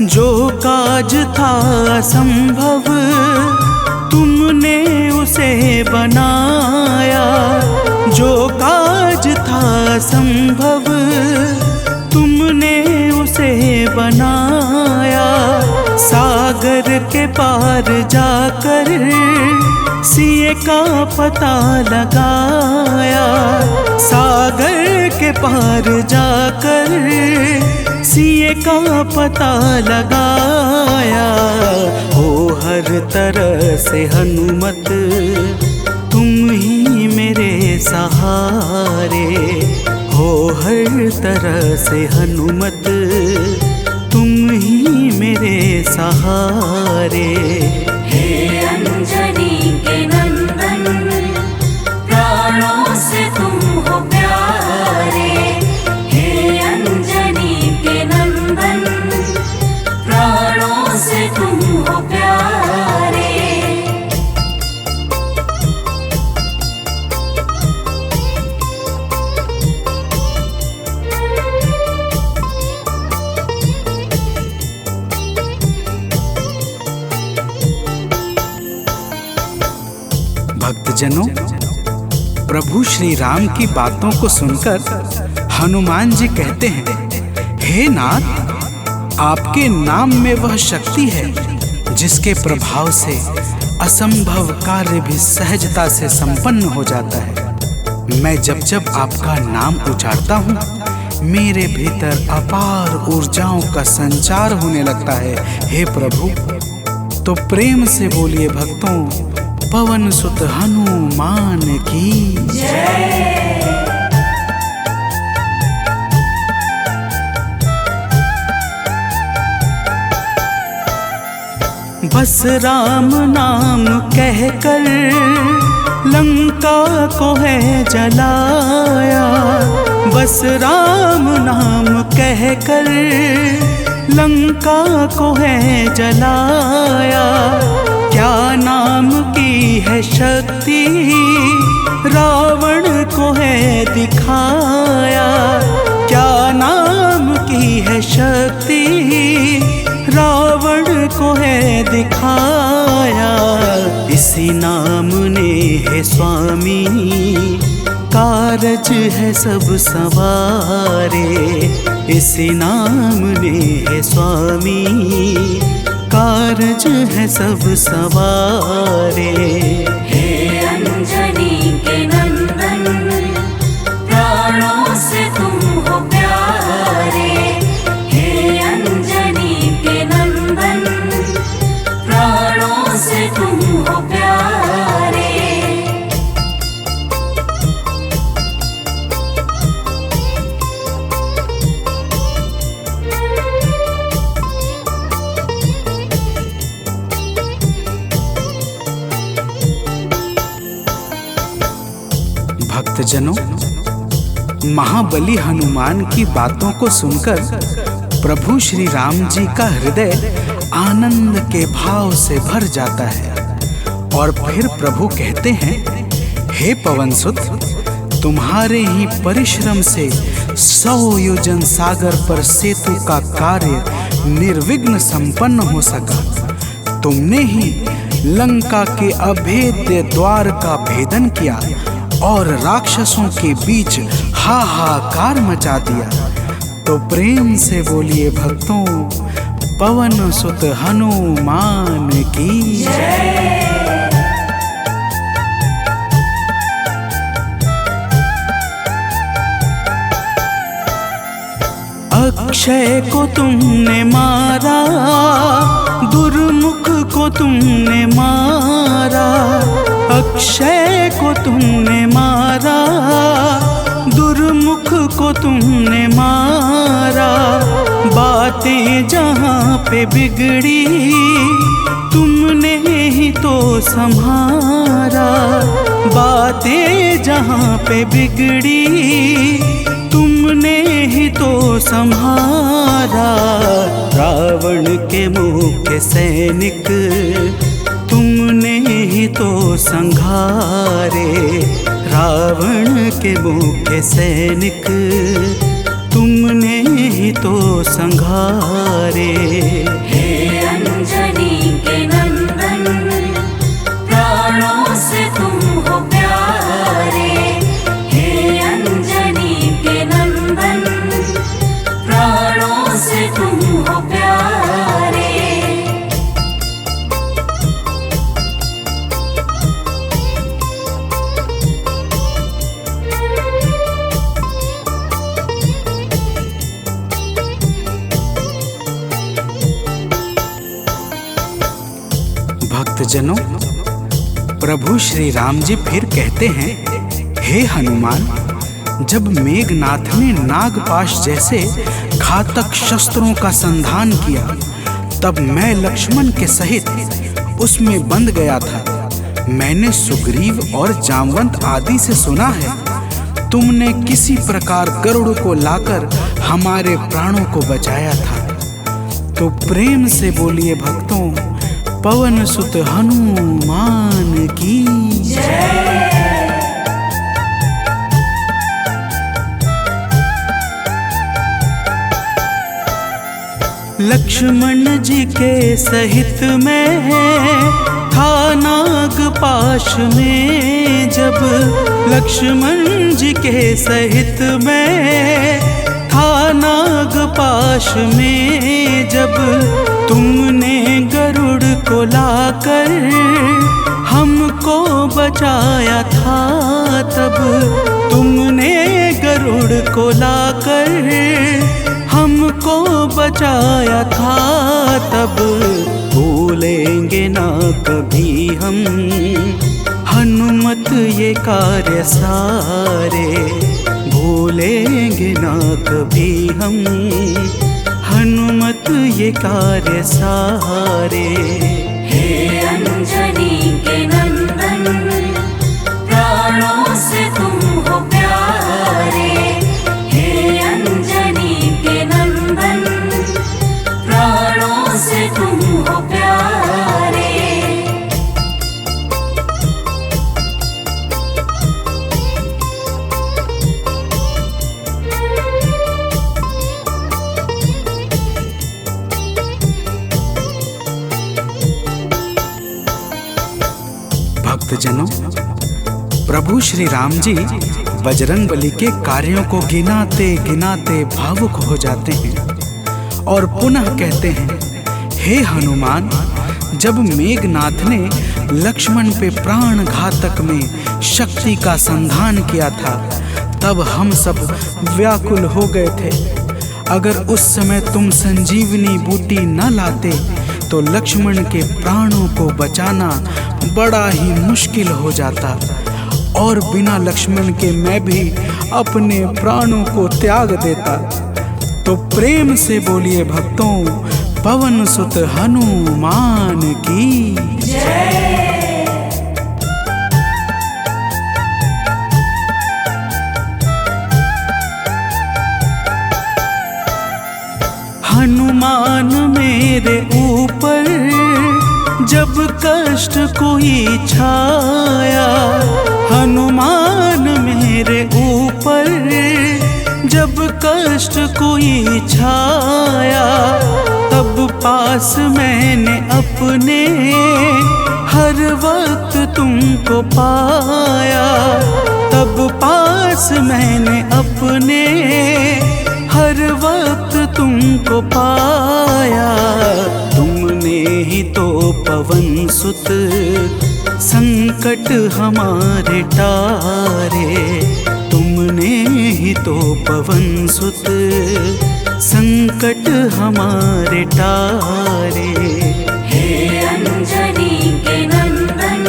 जो काज था असंभव तुमने उसे बनाया। जो काज था असंभव तुमने उसे बनाया। सागर के पार जाकर सिए का पता लगाया। सागर के पार जाकर सिए का पता लगाया। हो हर तरह से हनुमत तुम ही मेरे सहारे। हो हर तरह से हनुमत तुम ही मेरे सहारे। हे अंजनी के नंदन, प्राणों से तुम हो प्यारे। हे अंजनी के नंदन, प्राणों से तुम हो प्यारे। भक्तजनों, प्रभु श्री राम की बातों को सुनकर हनुमान जी कहते हैं, हे नाथ, आपके नाम में वह शक्ति है जिसके प्रभाव से असंभव कार्य भी सहजता से संपन्न हो जाता है। मैं जब जब आपका नाम उच्चारता हूँ, मेरे भीतर अपार ऊर्जाओं का संचार होने लगता है। हे प्रभु, तो प्रेम से बोलिए भक्तों, पवन सुत हनुमान की जय। बस राम नाम कहकर लंका को है जलाया। बस राम नाम कहकर लंका को है जलाया। क्या नाम की है शक्ति रावण को है दिखाया। क्या नाम की है शक्ति रावण को है दिखाया। इसी नाम ने है स्वामी कारज है सब सवारे। इसी नाम ने है स्वामी कारज है सब सवारे। हे अंजनी के नंदन, प्राणों से तुम हो प्यारे। हे अंजनी के नंदन, प्राणों से तुम हो प्यारे। भक्तजनों, महाबली हनुमान की बातों को सुनकर प्रभु श्री राम जी का हृदय आनंद के भाव से भर जाता है और फिर प्रभु कहते हैं, हे पवनसुत, तुम्हारे ही परिश्रम से 100 योजन सागर पर सेतु का कार्य निर्विघ्न संपन्न हो सका। तुमने ही लंका के अभेद्य द्वार का भेदन किया और राक्षसों के बीच हाहाकार मचा दिया। तो प्रेम से बोलिए भक्तों, पवन सुत हनुमान की जय। अक्षय को तुमने मारा, दुर्मुख को तुमने मारा। अक्षय को तुमने मारा, दुर्मुख को तुमने मारा। बातें जहाँ पे बिगड़ी, तुमने ही तो संहारा। बातें जहाँ पे बिगड़ी, तुमने ही तो संहारा। रावण के मुख्य सैनिक तुमने ही तो संघारे। रावण के मुख्य सैनिक तुमने ही तो संघारे। हे अंजनी के नंदन, प्राणों से तुम हो प्यारे। हे अंजनी के नंदन, प्राणों से तुम हो प्यारे। भक्तजनों, प्रभु श्री राम जी फिर कहते हैं, हे हनुमान, जब मेघनाथ ने नागपाश जैसे घातक शस्त्रों का संधान किया, तब मैं लक्ष्मण के सहित उसमें बंध गया था। मैंने सुग्रीव और जामवंत आदि से सुना है, तुमने किसी प्रकार गरुड़ को लाकर हमारे प्राणों को बचाया था। तो प्रेम से बोलिए भक्तों, पवन सुत हनुमान की जय। लक्ष्मण जी के सहित में था नागपाश में जब। लक्ष्मण जी के सहित में था नागपाश में जब। तुमने गरुड़ को लाकर हमको बचाया था तब। तुमने गरुड़ को लाकर हमको बचाया था तब। भूलेंगे ना कभी हम हनुमत ये कार्य सारे। भूलेंगे ना कभी हम हनुमत ये कार्य सारे। हे अंजनी के नंदन, प्राणों से तुम हो प्यारे। हे अंजनी के नंदन, प्राणों से तुम हो प्यारे। भक्तजनों, प्रभु श्री राम जी बजरंगबली के कार्यों को गिनाते गिनाते भावुक हो जाते हैं और पुनः कहते हैं, हे हनुमान, जब मेघनाथ ने लक्ष्मण पे प्राण घातक में शक्ति का संधान किया था, तब हम सब व्याकुल हो गए थे। अगर उस समय तुम संजीवनी बूटी न लाते तो लक्ष्मण के प्राणों को बचाना बड़ा ही मुश्किल हो जाता और बिना लक्ष्मण के मैं भी अपने प्राणों को त्याग देता। तो प्रेम से बोलिए भक्तों, पवन सुत हनुमान की जय। जब कष्ट कोई छाया हनुमान मेरे ऊपर, जब कष्ट कोई छाया तब पास मैंने अपने हर वक्त तुमको पाया, तब पास मैंने अपने हर वक्त तुमको पाया। तुमने ही तो पवन सुत संकट हमारे टारे, तुमने ही तो पवन सुत संकट हमारे टारे। हे अंजनी के नंदन,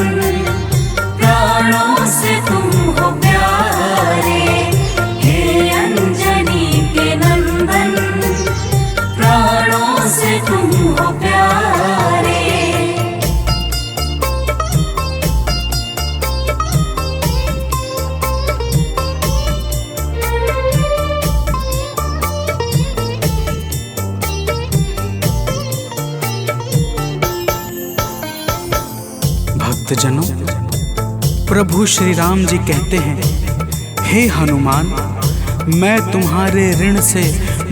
प्राणों से तुम हो प्यारे। हे अंजनी के नंदन, प्राणों से तुम हो प्यारे। भक्तजनों, प्रभु श्री राम जी कहते हैं, हे हनुमान, मैं तुम्हारे ऋण से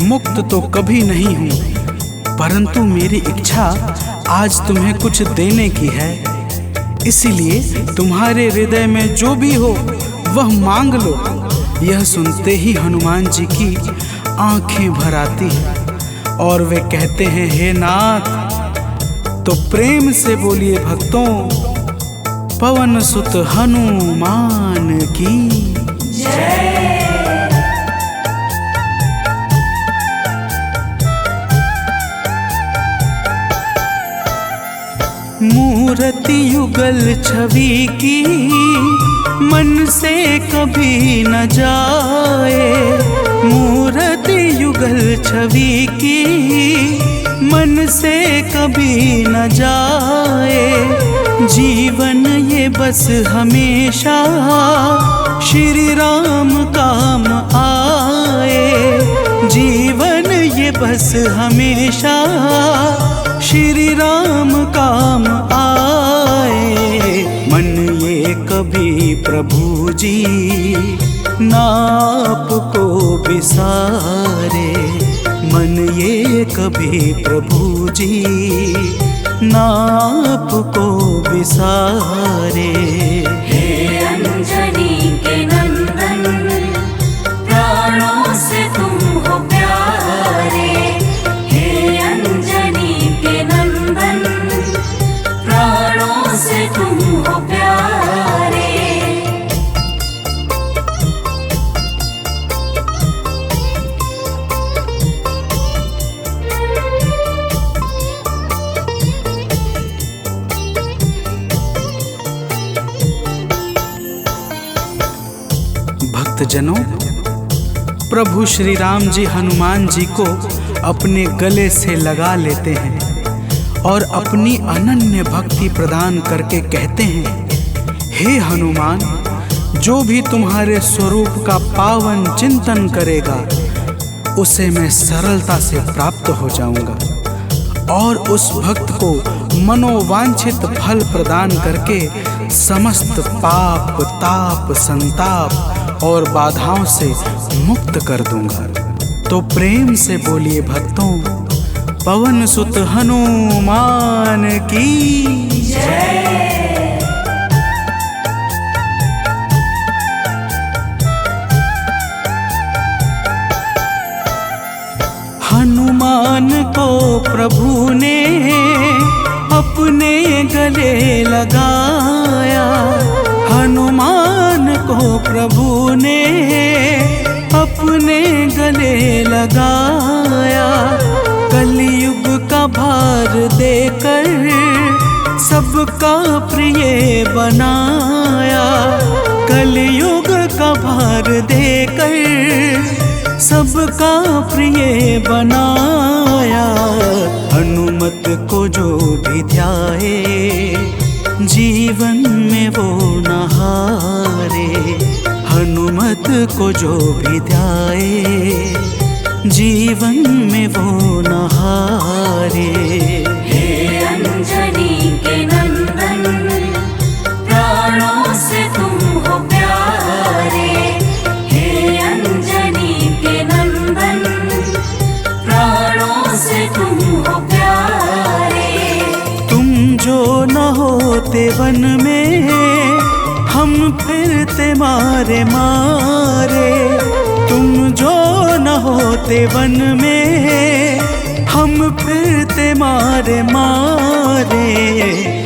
मुक्त तो कभी नहीं हूँ, परंतु मेरी इच्छा आज तुम्हें कुछ देने की है। इसीलिए तुम्हारे हृदय में जो भी हो वह मांग लो। यह सुनते ही हनुमान जी की आंखें भर आती हैं और वे कहते हैं, हे नाथ। तो प्रेम से बोलिए भक्तों, पवन सुत हनुमान की मूर्ति युगल छवि की मन से कभी न जाए, मूर्ति युगल छवि की मन से कभी न जाए। जीवन ये बस हमेशा श्री राम काम आए, जीवन ये बस हमेशा श्री राम काम आए। मन ये कभी प्रभु जी नाप को बिसारे, मन ये कभी प्रभु जी नाप को बिसारे। हे अंजनी के नंदन, प्राणों से तुम हो प्यारे। हे अंजनी के नंदन, प्राणों से तुम हो प्यारे। भक्तजनों, प्रभु श्री राम जी हनुमान जी को अपने गले से लगा लेते हैं और अपनी अनन्य भक्ति प्रदान करके कहते हैं, हे हनुमान, जो भी तुम्हारे स्वरूप का पावन चिंतन करेगा उसे मैं सरलता से प्राप्त हो जाऊंगा और उस भक्त को मनोवांछित फल प्रदान करके समस्त पाप, ताप, संताप और बाधाओं से मुक्त कर दूंगा। तो प्रेम से बोलिए भक्तों, पवन सुत हनुमान की जय। हनुमान को प्रभु ने अपने गले लगाया, हनुमान को प्रभु ने अपने गले लगाया। कलयुग का भार देकर सबका प्रिय बनाया, कलयुग का भार देकर सबका प्रिय बनाया। हनुमत को जो भी ध्याए जीवन में वो न हारे, हनुमत को जो भी ध्याए जीवन में वो न हारे। हे अंजनी के होते वन में हम फिरते मारे मारे। तुम जो न होते वन में हम फिरते मारे मारे।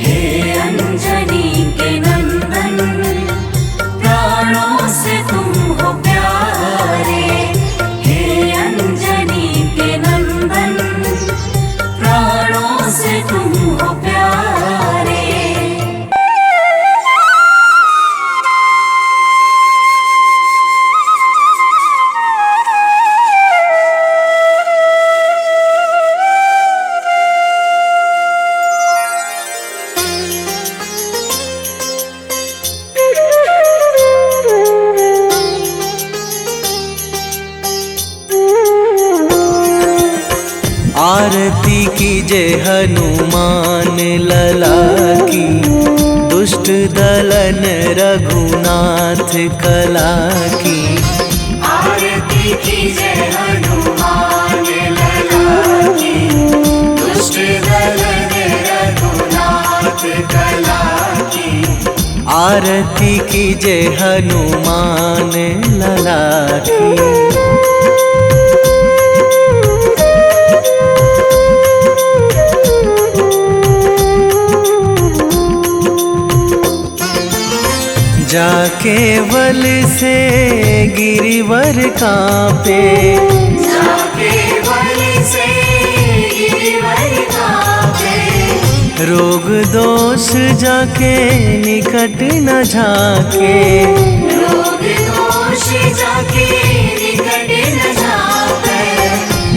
हे अंजनी के नंदन, प्राणों से तुम हो प्यारे। हे अंजनी के नंदन, प्राणों से तुम हो प्यारे। आरती कीजय हनुमान लला की, दुष्ट दलन रघुनाथ कला की। आरती कीजय हनुमान लला की, दुष्ट दलन रघुनाथ कला की। आरती कीजय हनुमान लला की। जाके बल से गिरिवर कांपे, जाके बल से गिरिवर कांपे। रोग दोष जाके निकट न झाके, रोग दोष जाके निकट न झाके।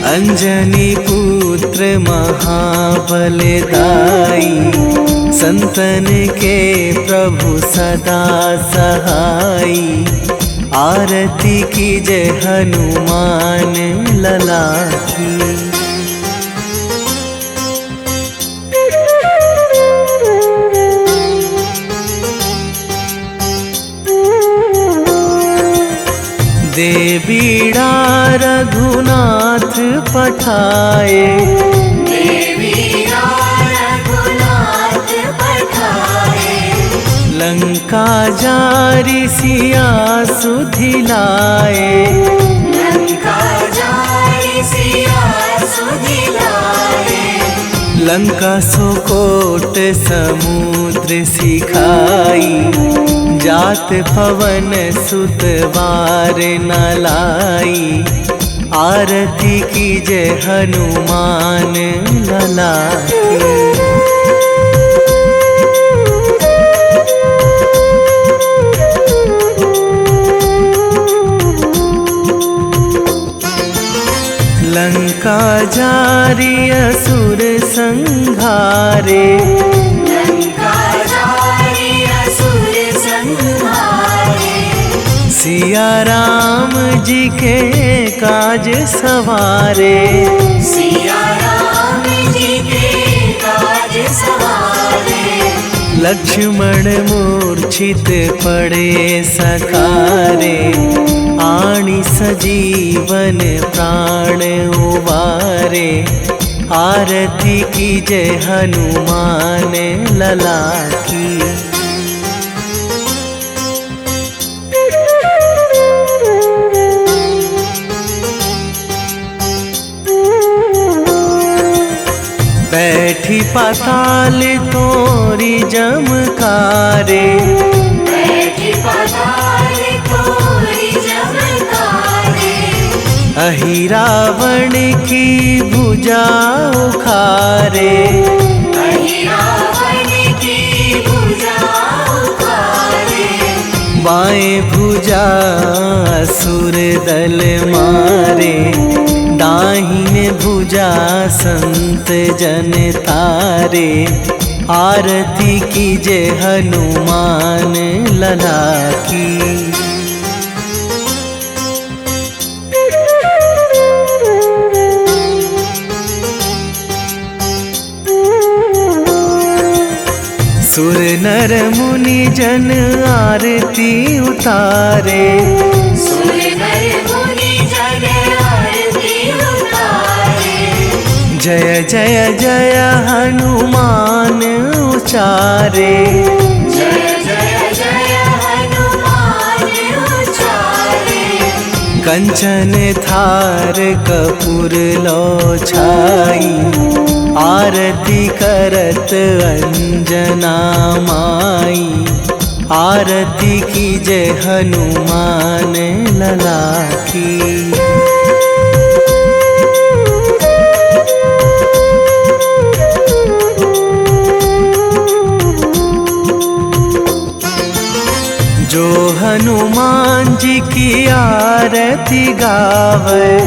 अंजनी पुत्र महाबलदाई, संतन के प्रभु सदा सहाई। आरती कीजय हनुमान लला की। देवीड़ा रघुनाथ पठाए, देवीड़ा रघुनाथ पठाए। लंका जारी सिया सुधिलाए, लंका जारी सिया सुधिलाए। लंका सुकोट समुद्र सिखाई, जात पवन सुत वार न लाई। आरती कीजय हनुमान लला की। लंका जारी असुर संहारे, लंका जारी असुर संहारे। सिया राम जी के काज सवारे, सिया राम जी के काज सवारे। लक्ष्मण मूर्छित पड़े सकारे, आणी सजीवन प्राण उबारे। आरती कीजय हनुमान लला की। बैठी पाताल तोरी जमकारे, बैठी पाताल तोरी जमकारे। अहि रावण की भुजा उखारे, अहि रावण की भुजा उखारे। बाएं भुजा असुर दल मारे, दाहिने भुजा संत जन तारे। आरती कीजय हनुमान लला की। सुर नर मुनि जन आरती उतारे, सुर नर मुनि जन आरती उतारे। जय जय जय हनुमान उचारे। जय जय जय हनुमान उचारे। कंचन थार कपूर लो छाई, आरती करत अंजना माई। आरती की जय हनुमान लला की। जो हनुमान जी की आरती गावे,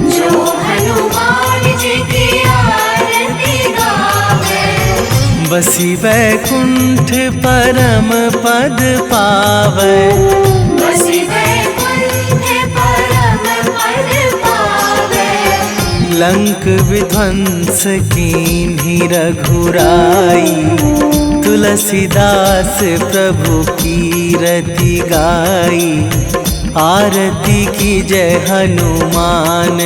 जो हनुमान जी की आरती गावे। बसी वैकुंठ परम पद पावे। बसी वैकुंठ परम पद पावे। लंक विध्वंस कीन्ही रघुराई, तुलसीदास प्रभु की रति गाई। आरती की जय हनुमान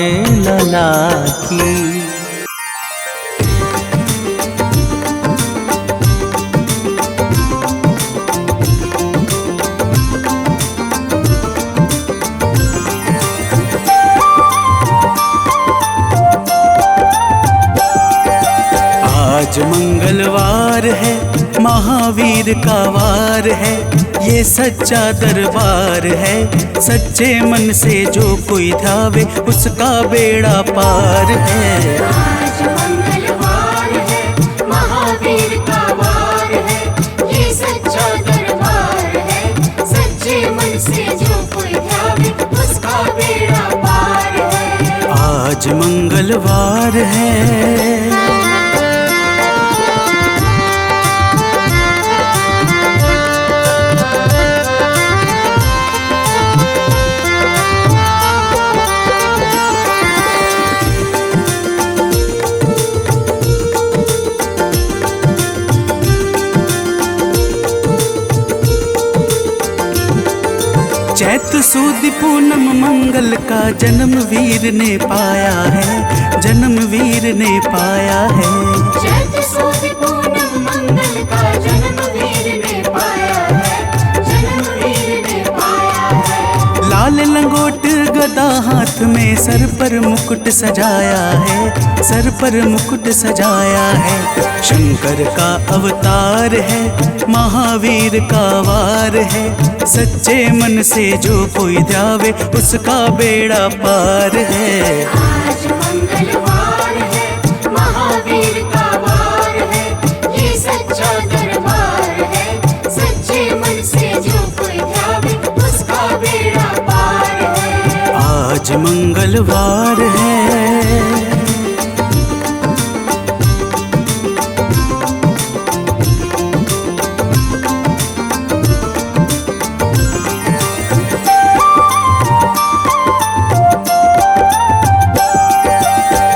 लला की। आज मंगलवार है, महावीर का वार है। ये सच्चा दरबार है, सच्चे मन से जो कोई ध्यावे उसका बेड़ा पार है। आज मंगलवार है, महावीर का वार है। ये सच्चा दरबार है, सच्चे मन से जो कोई ध्यावे उसका बेड़ा पार है। आज मंगलवार है। चैत सुद पूनम मंगल का जन्म वीर ने पाया है, जन्म वीर ने पाया है। चैत सुद पूनम मंगल का जन्म वीर ने पाया है, जन्म वीर ने पाया है। लाल लंगोट गदा हाथ में, सर पर मुकुट सजाया है, सर पर मुकुट सजाया है। शंकर का अवतार है, महावीर का वार है। सच्चे मन से जो कोई ध्यावे उसका बेड़ा पार है। आज मंगलवार है, महावीर का वार है। ये सच्चा दरबार है, सच्चे मन से जो कोई ध्यावे उसका बेड़ा पार है। आज मंगलवार है।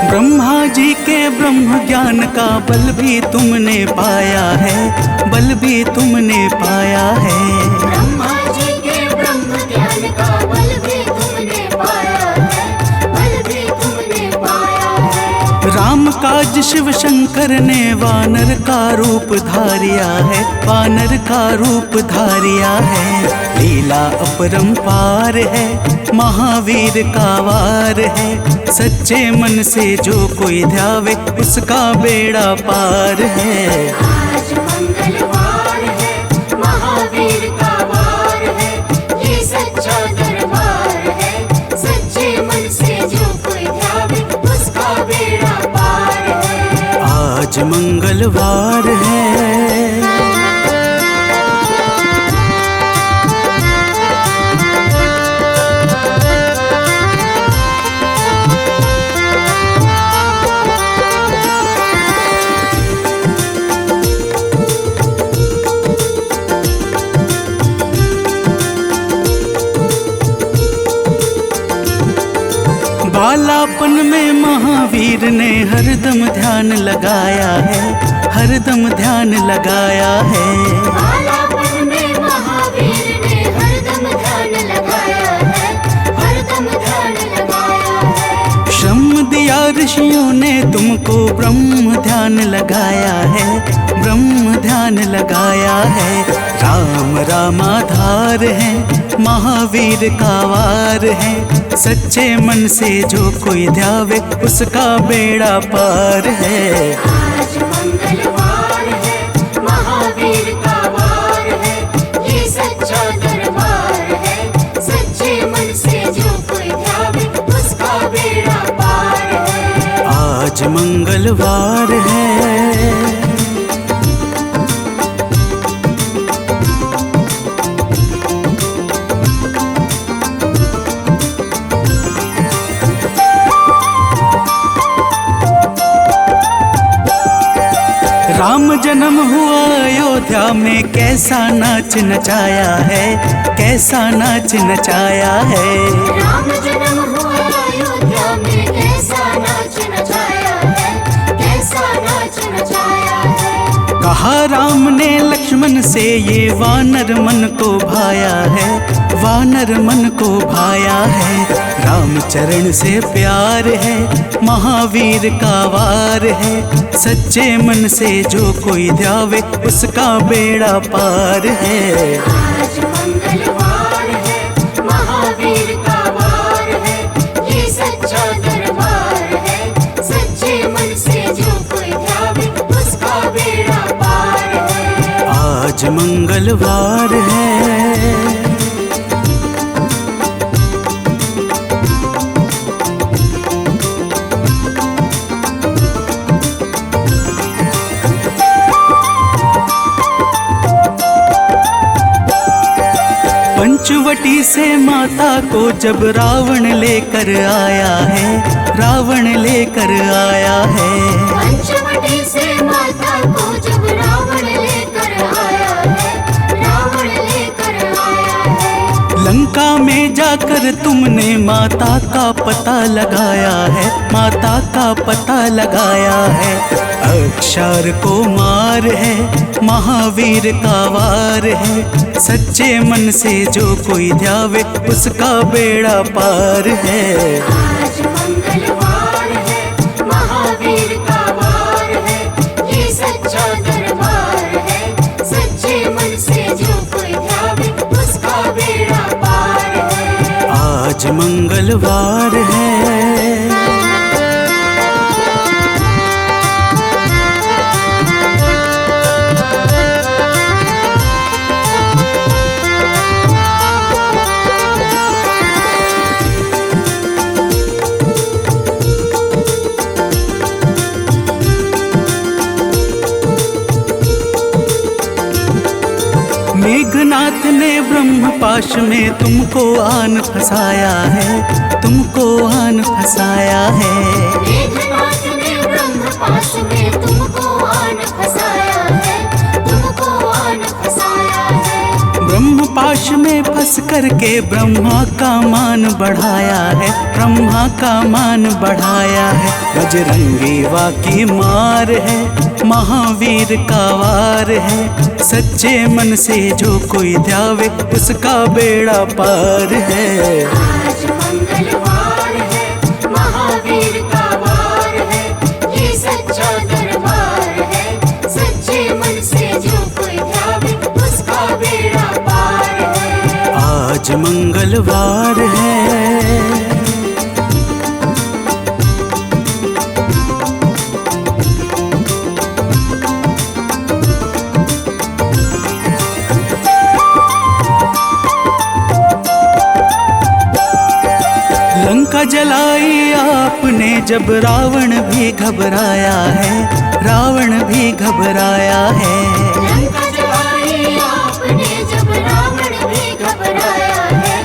ब्रह्मा जी के ब्रह्म ज्ञान का बल भी तुमने पाया है, बल भी तुमने पाया है। ब्रह्मा जी के ब्रह्म ज्ञान का बल भी तुमने पाया है, बल भी तुमने पाया है। राम काज शिव शंकर ने वानर का रूप धारिया है, वानर का रूप धारिया है। लीला अपरंपार है, महावीर का वार है। सच्चे मन से जो कोई ध्यावे उसका बेड़ा पार है। आज मंगलवार है, महावीर का वार है। ये सच्चा दरबार है, सच्चे मन से जो कोई ध्यावे उसका बेड़ा पार है। आज मंगलवार है। बालापन में महावीर ने हरदम ध्यान लगाया है, हरदम ध्यान लगाया है। बालापन में महावीर ने हरदम ध्यान लगाया है, हरदम ध्यान लगाया है। श्रम दिया ऋषियों ने तुमको ब्रह्म ध्यान लगाया है, ब्रह्म ध्यान लगाया है। राम रामाधार है, महावीर का वार है। सच्चे मन से जो कोई ध्यावे उसका बेड़ा पार है। आज मंगलवार है, महावीर का वार है, ये सच्चा दरबार है। सच्चे मन से जो कोई ध्यावे उसका बेड़ा पार है। आज मंगलवार है। राम जन्म हुआ अयोध्या में, कैसा नाच नचाया है, कैसा नाच नचाया है। राम जन्म हुआ अयोध्या में, कैसा नाच नचाया है, कैसा नाच नचाया है। कहा राम ने लक्ष्मण से ये वानर मन को भाया है, वानर मन को भाया है। राम चरण से प्यार है, महावीर का वार है। सच्चे मन से जो कोई ध्यावे उसका बेड़ा पार है। आज मंगलवार है, महावीर का वार है, ये सच्चा दरबार है। सच्चे मन से जो कोई ध्यावे उसका बेड़ा पार है। आज मंगलवार है। पंचवटी से माता को जब रावण लेकर आया है, रावण लेकर आया है। पंचवटी से माता को जब रावण लेकर आया है, रावण लेकर आया है। लंका में जाकर तुमने माता का पता लगाया है, माता का पता लगाया है। अक्षर को मार है, महावीर का वार है। सच्चे मन से जो कोई ध्यावे उसका बेड़ा पार है। आज मंगलवार है, महावीर का वार है, ये सच्चा दरबार है। सच्चे मन से जो कोई ध्यावे उसका बेड़ा पार है। आज मंगलवार है। मेघनाथ ने ब्रह्म पाश में तुमको आन फंसाया है, तुमको आन फंसाया है। मेघनाथ ने ब्रह्म पाश में तुमको आन फंसाया है, तुमको आन फंसाया है। ब्रह्म पाश में फंस करके ब्रह्मा का मान बढ़ाया है, ब्रह्मा का मान बढ़ाया है। बजरंगी वाकी मार है, महावीर का वार है। सच्चे मन से जो कोई ध्यावे उसका बेड़ा पार है। आज मंगलवार है, महावीर का वार है, ये सच्चा दरबार है। सच्चे मन से जो कोई ध्यावे उसका बेड़ा पार है। आज मंगलवार है। लंका जलाई आपने जब रावण भी घबराया है, रावण भी घबराया है। लंका जलाई आपने जब रावण भी घबराया है,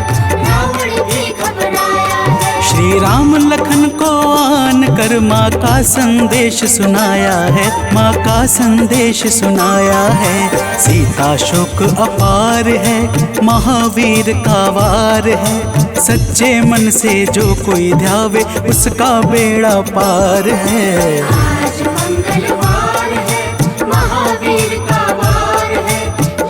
रावण भी घबराया है। श्री राम लखन को आन कर माँ का संदेश सुनाया है, माँ का संदेश सुनाया है। सीता शोक अपार है, महावीर का वार है। सच्चे मन से जो कोई ध्यावे उसका बेड़ा पार है। आज मंगलवार है, महावीर का वार है,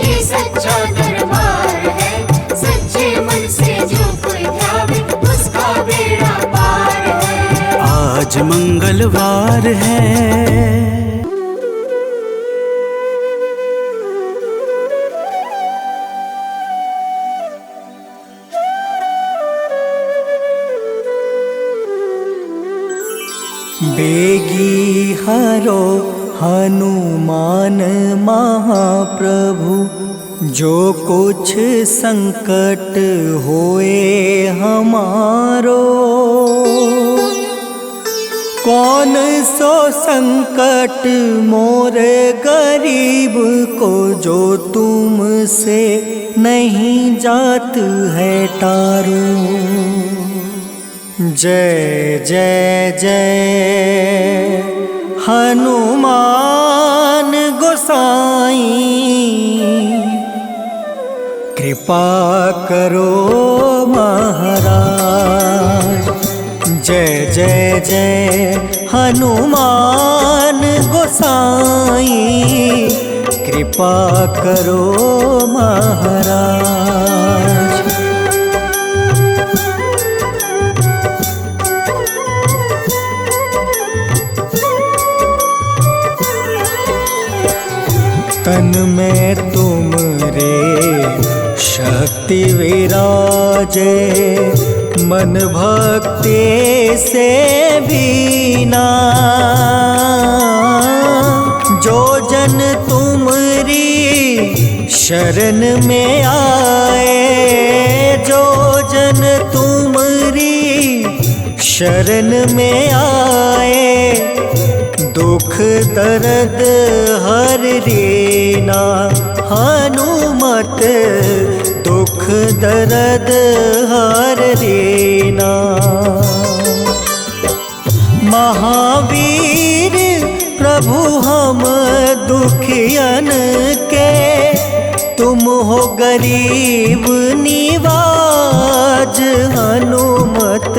ये सच्चा दरबार है। सच्चे मन से जो कोई ध्यावे उसका बेड़ा पार है। आज मंगल पार है। बेगी हरो हनुमान महाप्रभु, जो कुछ संकट होए हमारो। कौन सो संकट मोरे गरीब को, जो तुमसे नहीं जात है टारो। जय जय जय हनुमान गोसाई, कृपा करो महाराज। जय जय जय हनुमान गोसाई, कृपा करो महाराज। तन में तुमरे शक्ति विराजे, मन भक्ति से बीना। जो जन तुमरी शरण में आए, जो जन तुमरी शरण में आए, दुख दर्द हर लेना। हनुमत दुख दर्द हर लेना। महावीर प्रभु हम दुखियन के, तुम हो गरीब निवाज। हनुमत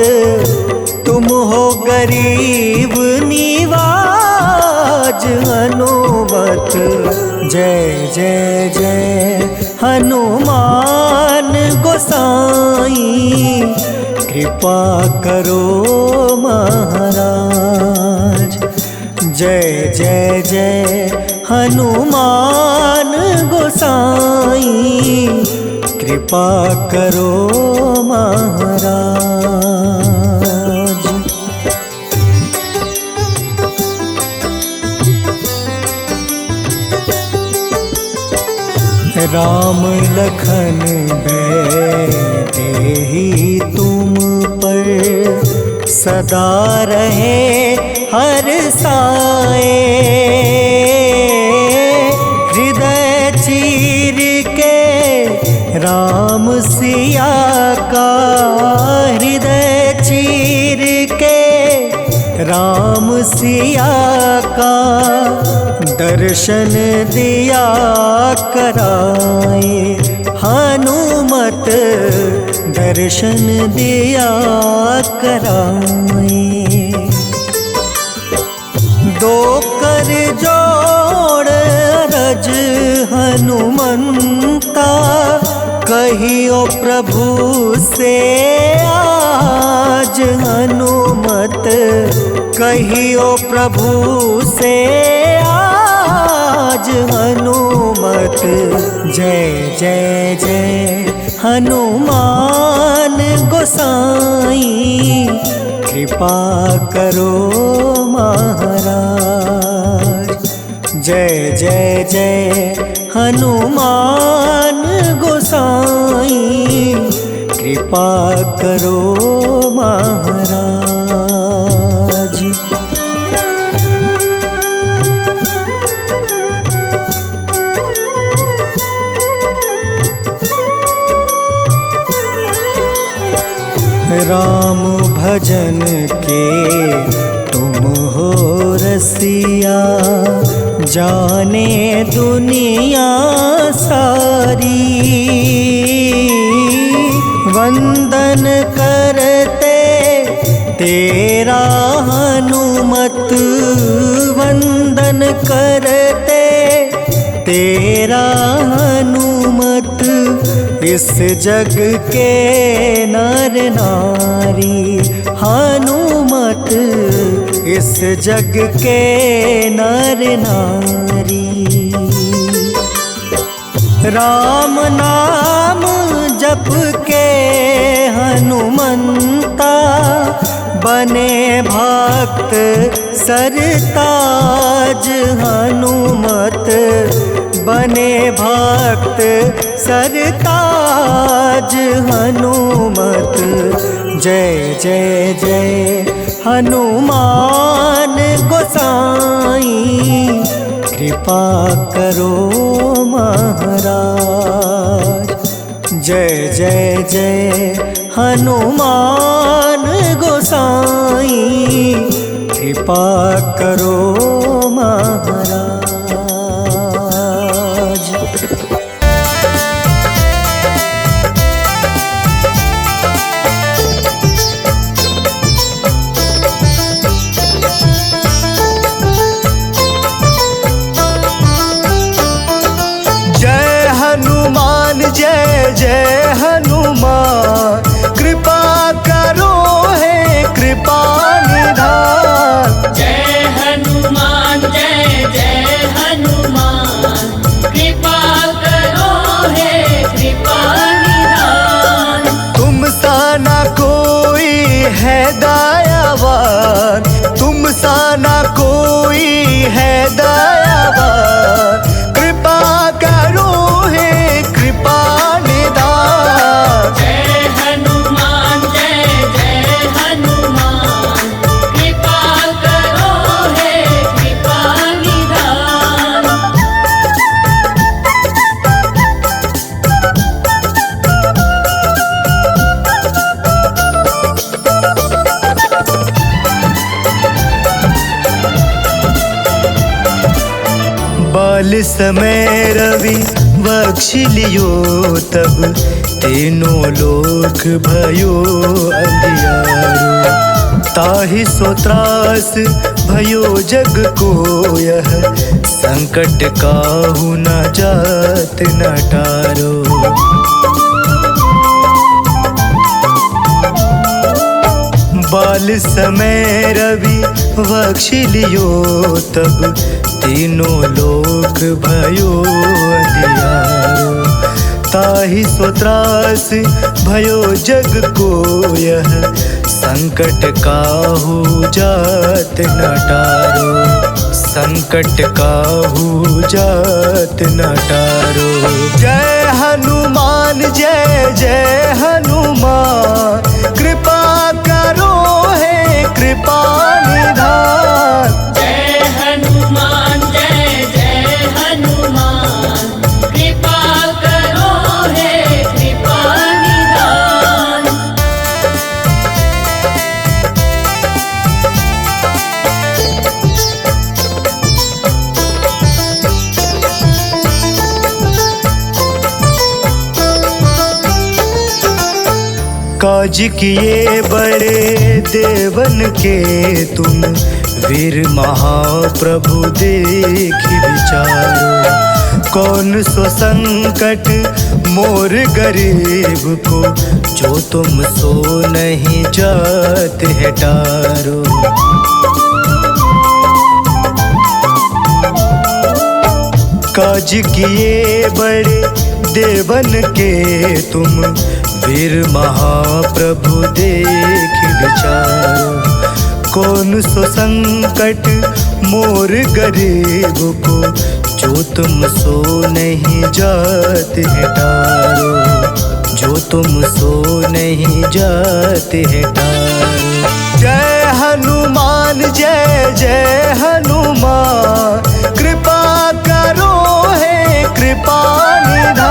तुम हो गरीब निवाज। हनुमत जय जय जय हनुमान गोसाई, कृपा करो महाराज। जय जय जय हनुमान गोसाई, कृपा करो महाराज। राम लखन देहि तुम पर, सदा रहे हर साए। हृदय चीर के राम सिया का, हृदय चीर के राम सिया का, दर्शन दिया कराए। हनुमत दर्शन दिया कराए। दो कर जोड़ रज हनुमंता, कहियो प्रभु से आज। हनुमत कहियो प्रभु से आज। हनुमत जय जय जय हनुमान गोसाई, कृपा करो महाराज। जय जय जय हनुमान गोसाई, कृपा करो महाराज। राम भजन के तुम हो रसिया, जाने दुनिया सारी। वंदन करते तेरा हनुमत, वंदन करते तेरा हनुमत। इस जग के नर नारी, हनुमत इस जग के नर नारी। राम नाम जप के हनुमंता, बने भक्त सरताज हनुमत, बने भक्त सरताज हनुमत। जय जय जय हनुमान गोसाई, कृपा करो महाराज। जय जय जय हनुमान गोसाई, कृपा करो महाराज। जय जय हनुमान, कृपा करो हे कृपा निधान। जय हनुमान जय जय हनुमान, कृपा करो हे कृपा निधान। तुम सा ना कोई है दयावान, तुम सा ना कोई है दयावान। कृपा करो हे कृपा निधान। जय हनुमान जय जय हनुमान, कृपा करो हे कृपा निधान। बाल समय रवि बख्श लियो, तब तीनों लोक भयो अंधियारो। ताहि सो त्रास भयो जग को, यह संकट काहू न जात न टारो। बाल समय रवि बख्श लियो, तब तीनों लोक भयो अंधियारो। ताहि सो त्रास भयो जग को, यह संकट काहू जात न टारो। संकट काहू जात न टारो। जय हनुमान जय जय हनुमान, कृपा करो हे कृपा निधान। जय हनुमान जय जय हनुमान, कृपा करो हे कृपा निधान। काज किए बड़े देवन के तुम, वीर महाप्रभु देखि विचारो। कौन सो संकट मोर गरीब को, जो तुम सो नहीं जात है टारो। काज किए बड़े देवन के तुम, वीर महाप्रभु देखि विचारो। कौन सो संकट मोर गरीब को, जो तुम सो नहीं जात है टारो। जो तुम सो नहीं जात है टारो। जय हनुमान जय जय हनुमान, कृपा करो हे कृपा निधान।